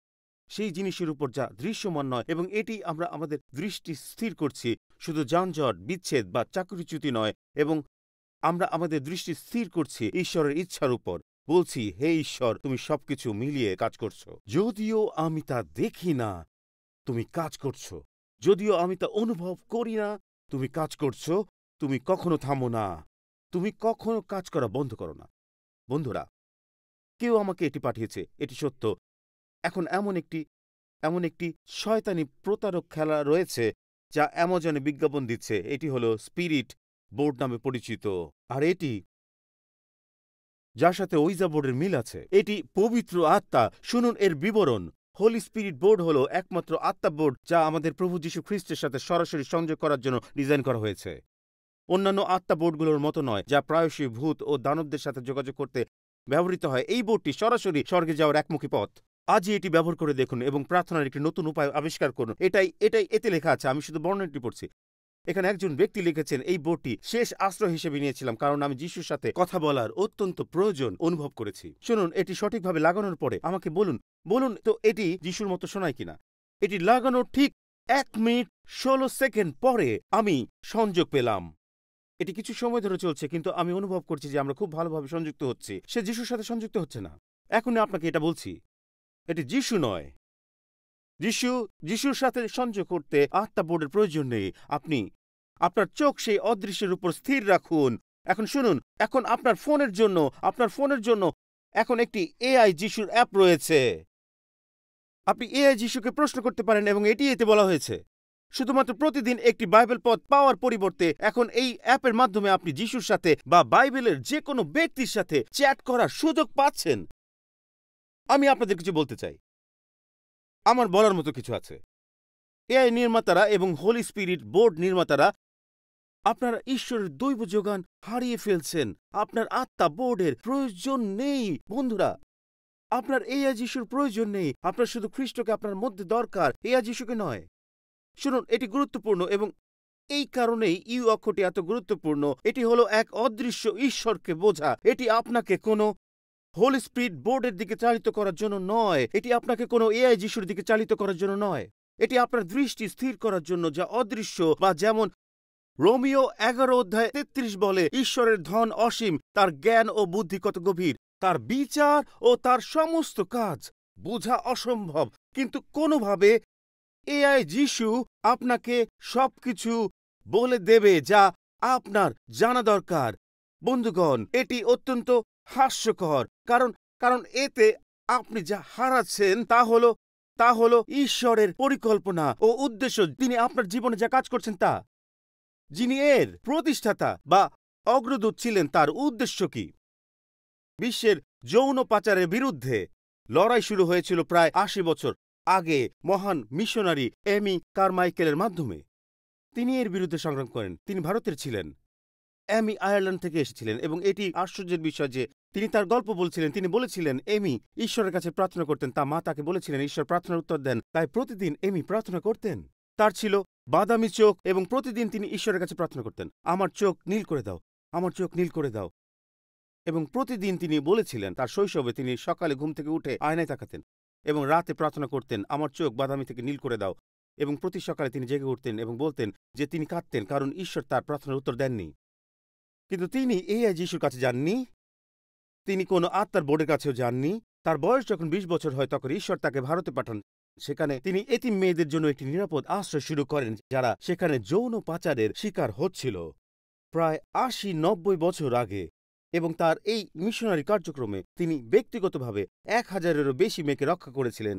সেই জিনিসের উপর যা দৃশ্যমান নয়, এবং এটি আমরা আমাদের দৃষ্টি স্থির করছি, শুধু যানজট, বিচ্ছেদ বা চাকরিচ্যুতি নয়, এবং আমরা আমাদের দৃষ্টি স্থির করছি ঈশ্বরের ইচ্ছার উপর। বলছি, হে ঈশ্বর, তুমি সবকিছু মিলিয়ে কাজ করছো। যদিও আমি তা দেখি না, তুমি কাজ করছো। যদিও আমি তা অনুভব করি না, তুমি কাজ করছো। তুমি কখনো থামো না, তুমি কখনো কাজ করা বন্ধ করো না। বন্ধুরা, কেউ আমাকে এটি পাঠিয়েছে, এটি সত্য। এখন এমন একটি শয়তানি প্রতারক খেলা রয়েছে যা অ্যামাজনে বিজ্ঞাপন দিচ্ছে। এটি হলো স্পিরিট বোর্ড নামে পরিচিত, আর এটি যার সাথে ওইজা বোর্ডের মিল আছে। এটি পবিত্র আত্মা। শুনুন এর বিবরণ। হোলি স্পিরিট বোর্ড হলো একমাত্র আত্মা বোর্ড যা আমাদের প্রভু যীশু খ্রিস্টের সাথে সরাসরি সংযোগ করার জন্য ডিজাইন করা হয়েছে। অন্যান্য আত্মা বোর্ডগুলোর মতো নয়, যা প্রায়শই ভূত ও দানবদের সাথে যোগাযোগ করতে ব্যবহৃত হয়। এই বোর্ডটি সরাসরি স্বর্গে যাওয়ার একমুখী পথ। আজই এটি ব্যবহার করে দেখুন এবং প্রার্থনার একটি নতুন উপায় আবিষ্কার করুন। এটাই এতে লেখা আছে। আমি শুধু বর্ণনাটি পড়ছি। এখানে একজন ব্যক্তি লিখেছেন, এই বোর্ডটি শেষ আশ্রয় হিসেবে নিয়েছিলাম কারণ আমি যিশুর সাথে কথা বলার অত্যন্ত প্রয়োজন অনুভব করেছি। শুনুন, এটি সঠিকভাবে লাগানোর পরে আমাকে বলুন তো এটি যিশুর মতো শোনায় কিনা। এটি লাগানোর ঠিক 1 মিনিট 16 সেকেন্ড পরে আমি সংযোগ পেলাম। এটি কিছু সময় ধরে চলছে, কিন্তু আমি অনুভব করছি যে আমরা খুব ভালোভাবে সংযুক্ত হচ্ছি। সে যিশুর সাথে সংযুক্ত হচ্ছে না। এখনই আপনাকে এটা বলছি, এটি যিশু নয়। যিশুর সাথে সংযোগ করতে আত্মা বোর্ডের প্রয়োজন নেই। আপনি আপনার চোখ সেই অদৃশ্যের উপর স্থির রাখুন। এখন শুনুন, এখন আপনার ফোনের জন্য এখন একটি এআই যিশুর অ্যাপ রয়েছে। আপনি এআই যিশুকে প্রশ্ন করতে পারেন এবং এতে বলা হয়েছে শুধুমাত্র প্রতিদিন একটি বাইবেল পদ পাওয়ার পরিবর্তে এখন এই অ্যাপের মাধ্যমে আপনি যিশুর সাথে বা বাইবেলের যে কোনো ব্যক্তির সাথে চ্যাট করার সুযোগ পাচ্ছেন। আমি আপনাদের কিছু বলতে চাই, আমার বলার মতো কিছু আছে। এআই নির্মাতারা এবং হোলি স্পিরিট বোর্ড নির্মাতারা আপনারা ঈশ্বরের দৈব যোগান হারিয়ে ফেলছেন। আপনার আত্মা বোর্ডের প্রয়োজন নেই। বন্ধুরা, আপনার এআই যিশুর প্রয়োজন নেই। আপনার শুধু খ্রিস্টকে আপনার মধ্যে দরকার, এআই যিশুকে নয়। শুনুন, এটি গুরুত্বপূর্ণ এবং এই কারণেই ইউ অক্ষরটি এত গুরুত্বপূর্ণ। এটি হলো এক অদৃশ্য ঈশ্বরকে বোঝা। এটি আপনাকে কোনো হোলি স্পিরিট বোর্ডের দিকে চালিত করার জন্য নয়। এটি আপনাকে কোনো এআই যিশুর দিকে চালিত করার জন্য নয়। এটি আপনার দৃষ্টি স্থির করার জন্য, যা অদৃশ্য, বা যেমন রোমিও 11:33 বলে, ঈশ্বরের ধন অসীম, তার জ্ঞান ও বুদ্ধি কত গভীর, তার বিচার ও তার সমস্ত কাজ বোঝা অসম্ভব। কিন্তু কোনোভাবে এআই যিশু আপনাকে সবকিছু বলে দেবে যা আপনার জানা দরকার। বন্ধুগণ, এটি অত্যন্ত হাস্যকর, কারণ কারণ এতে আপনি যা হারাচ্ছেন তা হলো ঈশ্বরের পরিকল্পনা ও উদ্দেশ্য। তিনি আপনার জীবনে যা কাজ করছেন তা, যিনি এর প্রতিষ্ঠাতা বা অগ্রদূত ছিলেন, তার উদ্দেশ্য কি? বিশ্বের যৌন পাচারের বিরুদ্ধে লড়াই শুরু হয়েছিল প্রায় ৮০ বছর আগে মহান মিশনারি এমি কারমাইকেলের মাধ্যমে। তিনি এর বিরুদ্ধে সংগ্রাম করেন। তিনি ভারতের ছিলেন। এমি আয়ারল্যান্ড থেকে এসেছিলেন, এবং এটি আশ্চর্যের বিষয় যে তিনি তার গল্প বলছিলেন। তিনি বলেছিলেন এমি ঈশ্বরের কাছে প্রার্থনা করতেন। তার মা তাকে বলেছিলেন ঈশ্বর প্রার্থনার উত্তর দেন, তাই প্রতিদিন এমি প্রার্থনা করতেন। তার ছিল বাদামি চোখ, এবং প্রতিদিন তিনি ঈশ্বরের কাছে প্রার্থনা করতেন, আমার চোখ নীল করে দাও, আমার চোখ নীল করে দাও। এবং প্রতিদিন তিনি বলেছিলেন তার শৈশবে তিনি সকালে ঘুম থেকে উঠে আয়নায় তাকাতেন এবং রাতে প্রার্থনা করতেন, আমার চোখ বাদামি থেকে নীল করে দাও। এবং প্রতি সকালে তিনি জেগে উঠতেন এবং বলতেন যে তিনি কাঁদতেন কারণ ঈশ্বর তার প্রার্থনার উত্তর দেননি। কিন্তু তিনি এআই যিশুর কাছে যাননি, তিনি কোনো আত্মার বোর্ডের কাছেও যাননি। তার বয়স যখন ২০ বছর হয় তখন ঈশ্বর তাকে ভারতে পাঠান। সেখানে তিনি এতিম মেয়েদের জন্য একটি নিরাপদ আশ্রয় শুরু করেন, যারা সেখানে যৌন পাচারের শিকার হচ্ছিল প্রায় ৮০-৯০ বছর আগে। এবং তার এই মিশনারি কার্যক্রমে তিনি ব্যক্তিগতভাবে ১,০০০-এরও বেশি মেয়েকে রক্ষা করেছিলেন,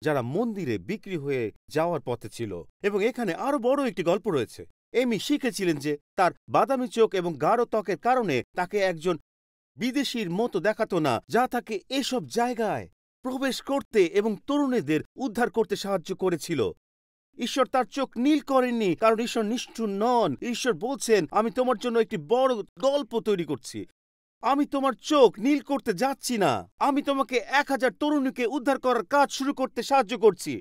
যারা মন্দিরে বিক্রি হয়ে যাওয়ার পথে ছিল। এবং এখানে আরো বড় একটি গল্প রয়েছে। এমি শিখেছিলেন যে তার বাদামি চোখ এবং গাঢ় ত্বকের কারণে তাকে একজন বিদেশির মতো দেখাতো না, যা তাকে এসব জায়গায় প্রবেশ করতে এবং তরুণীদের উদ্ধার করতে সাহায্য করেছিল। ঈশ্বর তার চোখ নীল করেননি কারণ ঈশ্বর নিষ্ঠুর নন। ঈশ্বর বলছেন, আমি তোমার জন্য একটি বড় গল্প তৈরি করছি। আমি তোমার চোখ নীল করতে যাচ্ছি না, আমি তোমাকে ১,০০০ তরুণীকে উদ্ধার করার কাজ শুরু করতে সাহায্য করছি।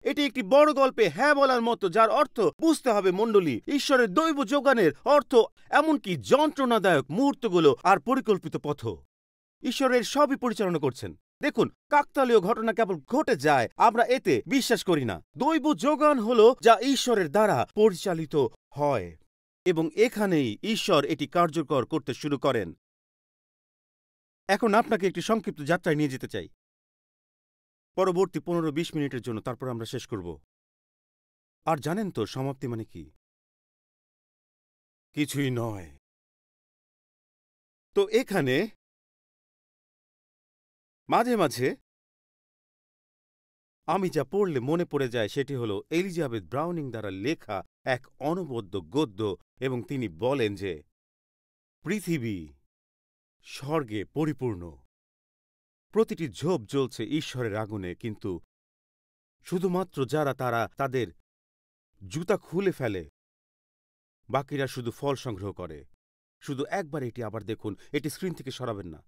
এটি একটি বড় গল্পে হ্যাঁ বলার মতো, যার অর্থ বুঝতে হবে মণ্ডলী, ঈশ্বরের দৈব যোগানের অর্থ এমনকি যন্ত্রণাদায়ক মুহূর্তগুলো আর পরিকল্পিত পথ। ঈশ্বরের সবই পরিচালনা করছেন। দেখুন, কাকতালীয় ঘটনা কেবল ঘটে যায়, আমরা এতে বিশ্বাস করি না। দৈব যোগান হলো যা ঈশ্বরের দ্বারা পরিচালিত হয়, এবং এখানেই ঈশ্বর এটি কার্যকর করতে শুরু করেন। এখন আপনাকে একটি সংক্ষিপ্ত যাত্রায় নিয়ে যেতে চাই পরবর্তী ১৫-২০ মিনিটের জন্য, তারপর আমরা শেষ করব। আর জানেন তো সমাপ্তি মানে কি? কিছুই নয়। তো এখানে মাঝে মাঝে আমি যা পড়লে মনে পড়ে যায় সেটি হল এলিজাবেথ ব্রাউনিং দ্বারা লেখা এক অনবদ্য গদ্য, এবং তিনি বলেন যে পৃথিবী স্বর্গে পরিপূর্ণ, প্রতিটি ঝোপ জ্বলছে ঈশ্বরের আগুনে, কিন্তু শুধুমাত্র যারা তাদের জুতা খুলে ফেলে, বাকিরা শুধু ফল সংগ্রহ করে। শুধু একবার এটি আবার দেখুন, এটি স্ক্রিন থেকে সরাবেন না।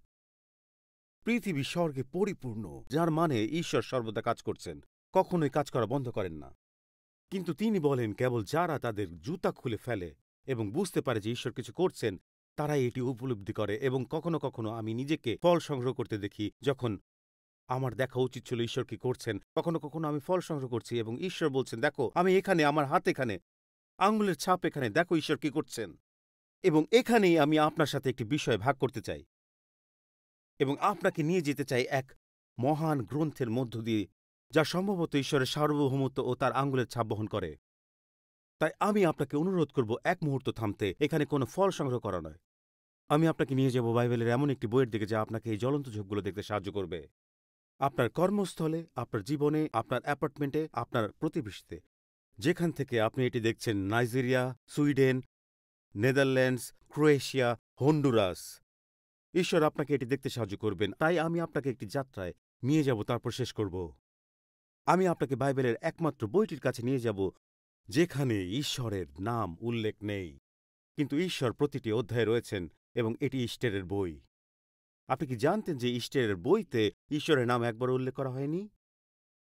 পৃথিবী স্বর্গে পরিপূর্ণ, যার মানে ঈশ্বর সর্বদা কাজ করছেন, কখনোই কাজ করা বন্ধ করেন না। কিন্তু তিনি বলেন কেবল যারা তাদের জুতা খুলে ফেলে এবং বুঝতে পারে যে ঈশ্বর কিছু করছেন, তারাই এটি উপলব্ধি করে। এবং কখনো কখনো আমি নিজেকে ফল সংগ্রহ করতে দেখি, যখন আমার দেখা উচিত ছিল ঈশ্বর কি করছেন। কখনো কখনো আমি ফল সংগ্রহ করছি এবং ঈশ্বর বলছেন, দেখো আমি এখানে, আমার হাত এখানে, আঙুলের ছাপ এখানে, দেখো ঈশ্বর কি করছেন। এবং এখানেই আমি আপনার সাথে একটি বিষয় ভাগ করতে চাই এবং আপনাকে নিয়ে যেতে চাই এক মহান গ্রন্থের মধ্য দিয়ে, যা সম্ভবত ঈশ্বরের সার্বভৌমত্ব ও তার আঙুলের ছাপ বহন করে। তাই আমি আপনাকে অনুরোধ করব এক মুহূর্ত থামতে। এখানে কোনো ফল সংগ্রহ করা নয়। আমি আপনাকে নিয়ে যাব বাইবেলের এমন একটি বইয়ের দিকে যা আপনাকে এই জ্বলন্ত ঝোপগুলো দেখতে সাহায্য করবে। আপনার কর্মস্থলে, আপনার জীবনে, আপনার অ্যাপার্টমেন্টে, আপনার প্রতিবেশীতে, যেখান থেকে আপনি এটি দেখছেন, Nigeria, Sweden, Netherlands, Croatia, Honduras, ঈশ্বর আপনাকে এটি দেখতে সাহায্য করবেন। তাই আমি আপনাকে একটি যাত্রায় নিয়ে যাব, তারপর শেষ করব। আমি আপনাকে বাইবেলের একমাত্র বইটির কাছে নিয়ে যাব যেখানে ঈশ্বরের নাম উল্লেখ নেই, কিন্তু ঈশ্বর প্রতিটি অধ্যায়ে রয়েছেন, এবং এটি ইস্টেরের বই। আপনি কি জানতেন যে ইস্টেরের বইতে ঈশ্বরের নাম একবার উল্লেখ করা হয়নি?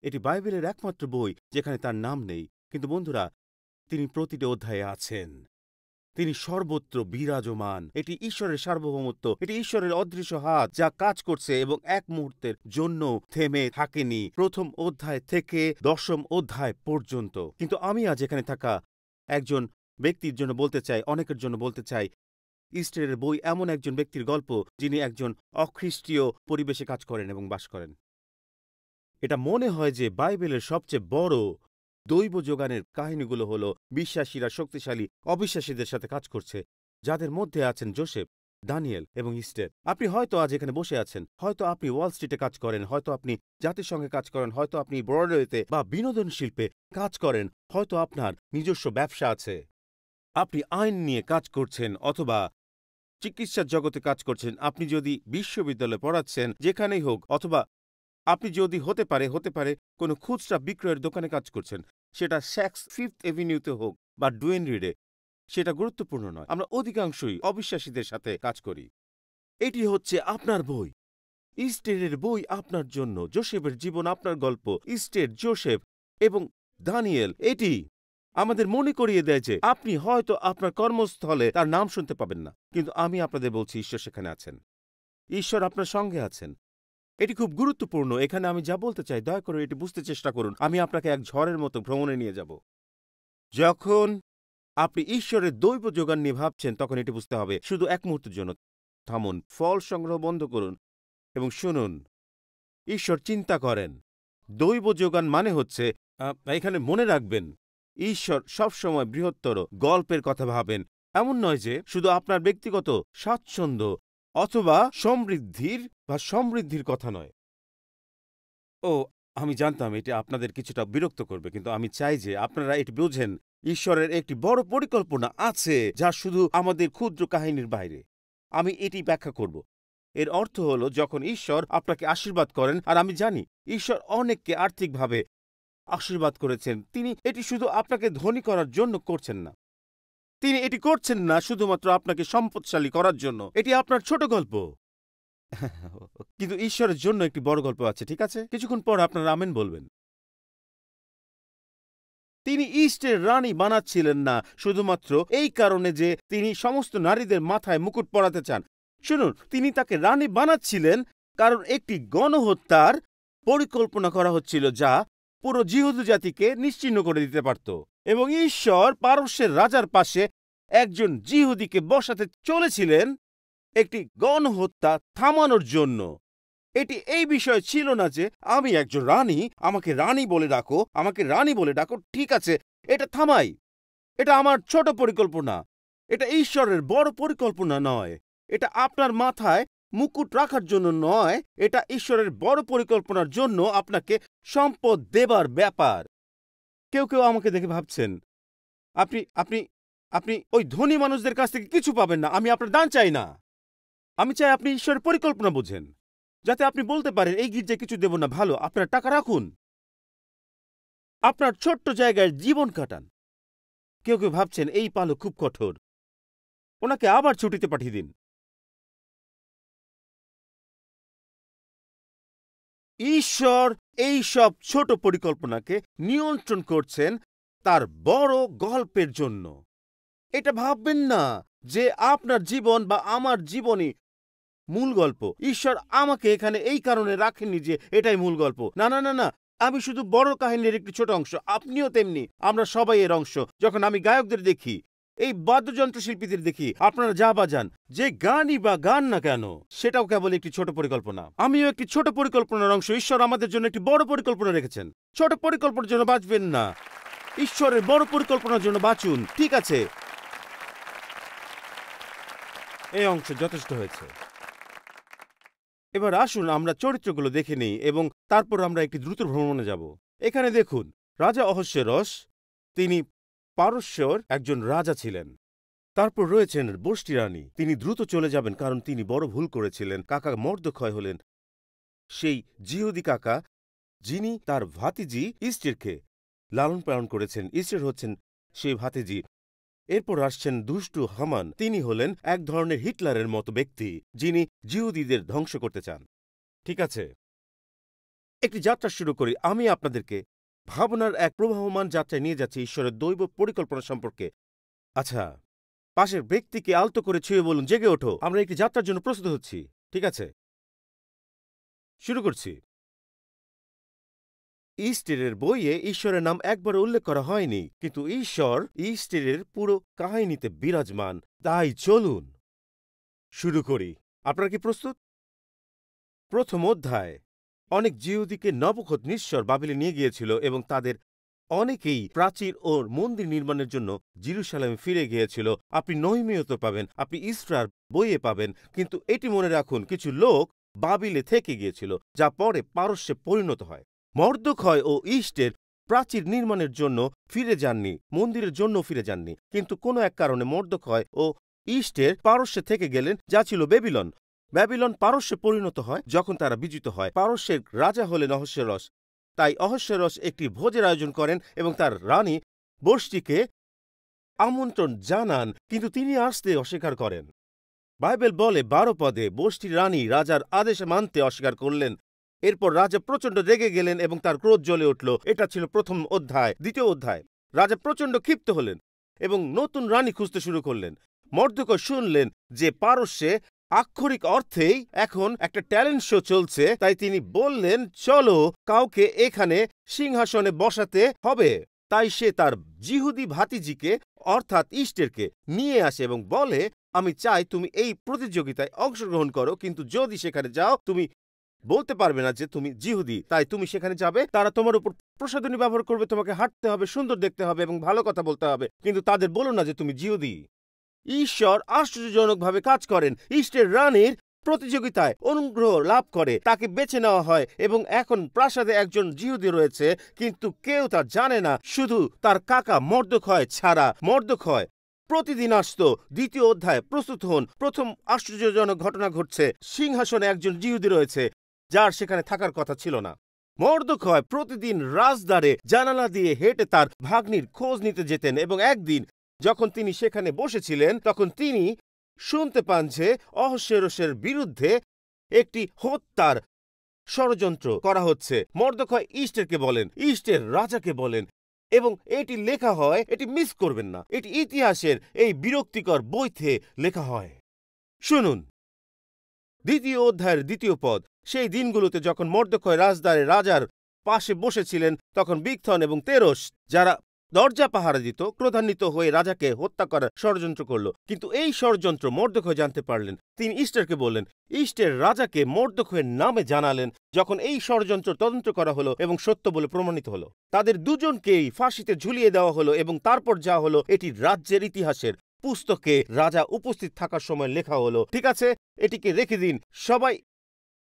এটি বাইবেলের একমাত্র বই যেখানে তার নাম নেই, কিন্তু বন্ধুরা, তিনি প্রতিটি অধ্যায়ে আছেন। তিনি সর্বত্র বিরাজমান। এটি ঈশ্বরের সার্বভৌমত্ব, এটি ঈশ্বরের অদৃশ্য হাত যা কাজ করছে এবং এক মুহূর্তের জন্য থেমে থাকেনি প্রথম অধ্যায় থেকে 10ম অধ্যায় পর্যন্ত। কিন্তু আমি আজ এখানে থাকা একজন ব্যক্তির জন্য বলতে চাই, অনেকের জন্য বলতে চাই, ইস্টারের বই এমন একজন ব্যক্তির গল্প যিনি একজন অখ্রিস্টীয় পরিবেশে কাজ করেন এবং বাস করেন। এটা মনে হয় যে বাইবেলের সবচেয়ে বড় দৈব যোগানের কাহিনীগুলো হলো বিশ্বাসীরা শক্তিশালী অবিশ্বাসীদের সাথে কাজ করছে, যাদের মধ্যে আছেন যোসেফ, দানিয়েল এবং ইস্টার। আপনি হয়তো আজ এখানে বসে আছেন, হয়তো আপনি ওয়াল স্ট্রিটে কাজ করেন, হয়তো আপনি জাতিসংঘে কাজ করেন, হয়তো আপনি ব্রডওয়েতে বা বিনোদন শিল্পে কাজ করেন, হয়তো আপনার নিজস্ব ব্যবসা আছে, আপনি আইন নিয়ে কাজ করছেন অথবা চিকিৎসার জগতে কাজ করছেন, আপনি যদি বিশ্ববিদ্যালয়ে পড়াচ্ছেন, যেখানেই হোক, অথবা আপনি যদি হতে পারে কোনো খুচরা বিক্রয়ের দোকানে কাজ করছেন, সেটা স্যাক্স ফিফথ এভিনিউতে হোক বা ডুয়েন রিডে, সেটা গুরুত্বপূর্ণ নয়। আমরা অধিকাংশই অবিশ্বাসীদের সাথে কাজ করি। এটি হচ্ছে আপনার বই, ইস্টেরের বই আপনার জন্য। যোসেফের জীবন আপনার গল্প। ইস্টের, যোসেফ এবং দানিয়েল এটি আমাদের মনে করিয়ে দেয় যে আপনি হয়তো আপনার কর্মস্থলে তার নাম শুনতে পাবেন না, কিন্তু আমি আপনাদের বলছি ঈশ্বর সেখানে আছেন, ঈশ্বর আপনার সঙ্গে আছেন। এটি খুব গুরুত্বপূর্ণ। এখানে আমি যা বলতে চাই, দয়া করে এটি বুঝতে চেষ্টা করুন। আমি আপনাকে এক ঝড়ের মতো ভ্রমণে নিয়ে যাব। যখন আপনি ঈশ্বরের দৈব যোগান নিয়ে ভাবছেন, তখন এটি বুঝতে হবে। শুধু এক মুহূর্তের জন্য থামুন, ফল সংগ্রহ বন্ধ করুন এবং শুনুন। ঈশ্বর চিন্তা করেন। দৈব যোগান মানে হচ্ছে, এখানে মনে রাখবেন, ঈশ্বর সবসময় বৃহত্তর গল্পের কথা ভাবেন। এমন নয় যে শুধু আপনার ব্যক্তিগত স্বাচ্ছন্দ্য অথবা সমৃদ্ধির কথা নয়। ও, আমি জানতাম এটি আপনাদের কিছুটা বিরক্ত করবে, কিন্তু আমি চাই যে আপনারা এটি বোঝেন। ঈশ্বরের একটি বড় পরিকল্পনা আছে যা শুধু আমাদের ক্ষুদ্র কাহিনীর বাইরে। আমি এটি ব্যাখ্যা করব। এর অর্থ হলো, যখন ঈশ্বর আপনাকে আশীর্বাদ করেন, আর আমি জানি ঈশ্বর অনেককে আর্থিকভাবে আশীর্বাদ করেছেন, তিনি এটি শুধু আপনাকে ধনী করার জন্য করছেন না। তিনি এটি করছেন না শুধুমাত্র আপনাকে সম্পদশালী করার জন্য। এটি আপনার ছোট গল্প, কিন্তু ঈশ্বরের জন্য একটি বড় গল্প আছে, ঠিক আছে? কিছুক্ষণ পর আপনারা আমেন বলবেন। তিনি ইস্টের রানী বানাচ্ছিলেন না শুধুমাত্র এই কারণে যে তিনি সমস্ত নারীদের মাথায় মুকুট পরাতে চান। শুনুন, তিনি তাকে রানী বানাচ্ছিলেন কারণ একটি গণহত্যার পরিকল্পনা করা হচ্ছিল যা পুরো জিহুদু জাতিকে নিশ্চিহ্ন করে দিতে পারত, এবং ঈশ্বর পারস্যের রাজার পাশে একজন জিহুদিকে বসাতে চলেছিলেন একটি গণহত্যা থামানোর জন্য। এটি এই বিষয় ছিল না যে আমি একজন রানী, আমাকে রানী বলে ডাকো, আমাকে রানী বলে ডাকো, ঠিক আছে, এটা থামাই। এটা আমার ছোট পরিকল্পনা, এটা ঈশ্বরের বড় পরিকল্পনা নয়। এটা আপনার মাথায় মুকুট রাখার জন্য নয়, এটা ঈশ্বরের বড় পরিকল্পনার জন্য আপনাকে সম্পদ দেবার ব্যাপার। কেউ কেউ আমাকে দেখে ভাবছেন, আপনি আপনি আপনি ওই ধনী মানুষদের কাছ থেকে কিছু পাবেন না। আমি আপনার দান চাই না। আমি চাই আপনি ঈশ্বরের পরিকল্পনা বোঝেন, যাতে আপনি বলতে পারেন, এই গির্জায় কিছু দেব না, ভালো, আপনার টাকা রাখুন, আপনার ছোট্ট জায়গায় জীবন কাটান। কেউ কেউ ভাবছেন, এই পালক খুব কঠোর, ওনাকে আবার ছুটিতে পাঠিয়ে দিন। ঈশ্বর এই সব ছোট পরিকল্পনাকে নিয়ন্ত্রণ করছেন তার বড় গল্পের জন্য। এটা ভাববেন না যে আপনার জীবন বা আমার জীবনই মূল গল্প। ঈশ্বর আমাকে এখানে এই কারণে রাখেননি যে এটাই মূল গল্প। না না না না, আমি শুধু বড় কাহিনীর একটি ছোট অংশ। আপনিও তেমনি, আমরা সবাই এর অংশ। যখন আমি গায়কদের দেখি, এই বাদ্যযন্ত্র শিল্পীদের দেখি, আপনারা যা বাজান, যে গানই বা গান না কেন, সেটাও কেবল একটি ছোট পরিকল্পনা। আমিও একটি ছোট পরিকল্পনার অংশ। ঈশ্বর আমাদের জন্য একটি বড় পরিকল্পনা রেখেছেন। ছোট পরিকল্পনার জন্য বাঁচবেন না, ঈশ্বরের বড় পরিকল্পনার জন্য বাঁচুন, ঠিক আছে? এই অংশ যথেষ্ট হয়েছে। এবার আসুন আমরা চরিত্রগুলো দেখে নিই এবং তারপর আমরা একটি দ্রুত ভ্রমণে যাব। এখানে দেখুন, রাজা অহস্যেরস, তিনি পারস্যর একজন রাজা ছিলেন। তারপর রয়েছেন বষ্টি রানী। তিনি দ্রুত চলে যাবেন কারণ তিনি বড় ভুল করেছিলেন। কাকা মর্দক্ষয় হলেন সেই জিহুদি কাকা যিনি তার ভাতিজি ইস্টেরকে লালন পালন করেছেন। ইস্টের হচ্ছেন সেই ভাতিজি। এরপর আসছেন দুষ্টু হামান। তিনি হলেন এক ধরনের হিটলারের মতো ব্যক্তি যিনি জিহুদীদের ধ্বংস করতে চান। ঠিক আছে, একটি যাত্রা শুরু করি। আমি আপনাদেরকে ভাবনার এক প্রবাহমান যাত্রায় নিয়ে যাচ্ছি ঈশ্বরের দৈব পরিকল্পনা সম্পর্কে। আচ্ছা, পাশের ব্যক্তিকে আলতো করে ছুঁয়ে বলুন, জেগে ওঠো, আমরা একটি যাত্রার জন্য প্রস্তুত হচ্ছি। ঠিক আছে, শুরু করছি। ইস্টারের বইয়ে ঈশ্বরের নাম একবার উল্লেখ করা হয়নি, কিন্তু ঈশ্বর ইস্টারের পুরো কাহিনীতে বিরাজমান। তাই চলুন শুরু করি। আপনারা কি প্রস্তুত? প্রথম অধ্যায়। অনেক জিহুদীকে নবুকদনেসর বাবিলে নিয়ে গিয়েছিল এবং তাদের অনেকেই প্রাচীর ও মন্দির নির্মাণের জন্য জেরুজালেমে ফিরে গিয়েছিল। আপনি নহমীয়তে পাবেন, আপনি ইসরার বইয়ে পাবেন, কিন্তু এটি মনে রাখুন, কিছু লোক বাবিলে থেকে গিয়েছিল, যা পরে পারস্যে পরিণত হয়। মর্দখয় ও ইস্টের প্রাচীর নির্মাণের জন্য ফিরে যাননি, মন্দিরের জন্য ফিরে যাননি, কিন্তু কোনো এক কারণে মর্দখয় ও ইস্টের পারস্যে থেকে গেলেন, যা ছিল বেবিলন। ব্যাবিলন পারস্যে পরিণত হয় যখন তারা বিজিত হয়। পারস্যের রাজা হলেন অহস্যেরস। তাই অহস্যেরস একটি ভোজের আয়োজন করেন এবং তার রানী বষ্টিকে আমন্ত্রণ জানান, কিন্তু তিনি আসতে অস্বীকার করেন। বাইবেল বলে 12 পদে, বষ্টির রানী রাজার আদেশ মানতে অস্বীকার করলেন। এরপর রাজা প্রচণ্ড রেগে গেলেন এবং তার ক্রোধ জ্বলে উঠল। এটা ছিল প্রথম অধ্যায়। দ্বিতীয় অধ্যায়, রাজা প্রচণ্ড ক্ষিপ্ত হলেন এবং নতুন রানী খুঁজতে শুরু করলেন। মর্দখয় শুনলেন যে পারস্যে আক্ষরিক অর্থেই এখন একটা ট্যালেন্ট শো চলছে, তাই তিনি বললেন, চলো কাউকে এখানে সিংহাসনে বসাতে হবে। তাই সে তার জিহুদি ভাতিজিকে অর্থাৎ ইস্টেরকে নিয়ে আসে এবং বলে, আমি চাই তুমি এই প্রতিযোগিতায় অংশগ্রহণ করো, কিন্তু যদি সেখানে যাও তুমি বলতে পারবে না যে তুমি জিহুদি। তাই তুমি সেখানে যাবে, তারা তোমার উপর প্রসাধনী ব্যবহার করবে, তোমাকে হাঁটতে হবে, সুন্দর দেখতে হবে এবং ভালো কথা বলতে হবে, কিন্তু তাদের বলো না যে তুমি জিহুদি। ঈশ্বর আশ্চর্যজনকভাবে কাজ করেন। ইস্টের রানীর প্রতিযোগিতায় অনুগ্রহ লাভ করে, তাকে বেছে নেওয়া হয় এবং এখন প্রাসাদে একজন জিহুদি রয়েছে, কিন্তু কেউ তা জানে না, শুধু তার কাকা মর্দখয় ছাড়া। মর্দখয় প্রতিদিন আসত। দ্বিতীয় অধ্যায়, প্রস্তুত হন। প্রথম আশ্চর্যজনক ঘটনা ঘটছে। সিংহাসনে একজন জিহুদি রয়েছে, যার সেখানে থাকার কথা ছিল না। মর্দখয় প্রতিদিন রাজদ্বারে জানালা দিয়ে হেঁটে তার ভাগ্নির খোঁজ নিতে যেতেন এবং একদিন যখন তিনি সেখানে বসেছিলেন, তখন তিনি শুনতে পান যে অহস্যেরসের বিরুদ্ধে একটি হত্যার ষড়যন্ত্র করা হচ্ছে। মর্দখয় ইস্টেরকে বলেন, ইস্টের রাজাকে বলেন, এবং এটি লেখা হয়, এটি মিস করবেন না, এটি ইতিহাসের এই বিরক্তিকর বইতে লেখা হয়। শুনুন দ্বিতীয় অধ্যায়ের দ্বিতীয় পদ। সেই দিনগুলোতে যখন মর্দখয় রাজদ্বারে রাজার পাশে বসেছিলেন, তখন বিগথন এবং তেরস, যারা দরজা পাহারা দিত, ক্রোধান্বিত হয়ে রাজাকে হত্যা করার ষড়যন্ত্র করল। কিন্তু এই ষড়যন্ত্র মর্দখয় জানতে পারলেন। তিনি ইস্টারকে বললেন, ইস্টের রাজাকে মর্দখয়ের নামে জানালেন। যখন এই ষড়যন্ত্র তদন্ত করা হলো এবং সত্য বলে প্রমাণিত হলো, তাদের দুজনকেই ফাঁসিতে ঝুলিয়ে দেওয়া হলো এবং তারপর যা হলো এটি রাজ্যের ইতিহাসের পুস্তকে রাজা উপস্থিত থাকার সময় লেখা হলো। ঠিক আছে, এটিকে রেখে দিন। সবাই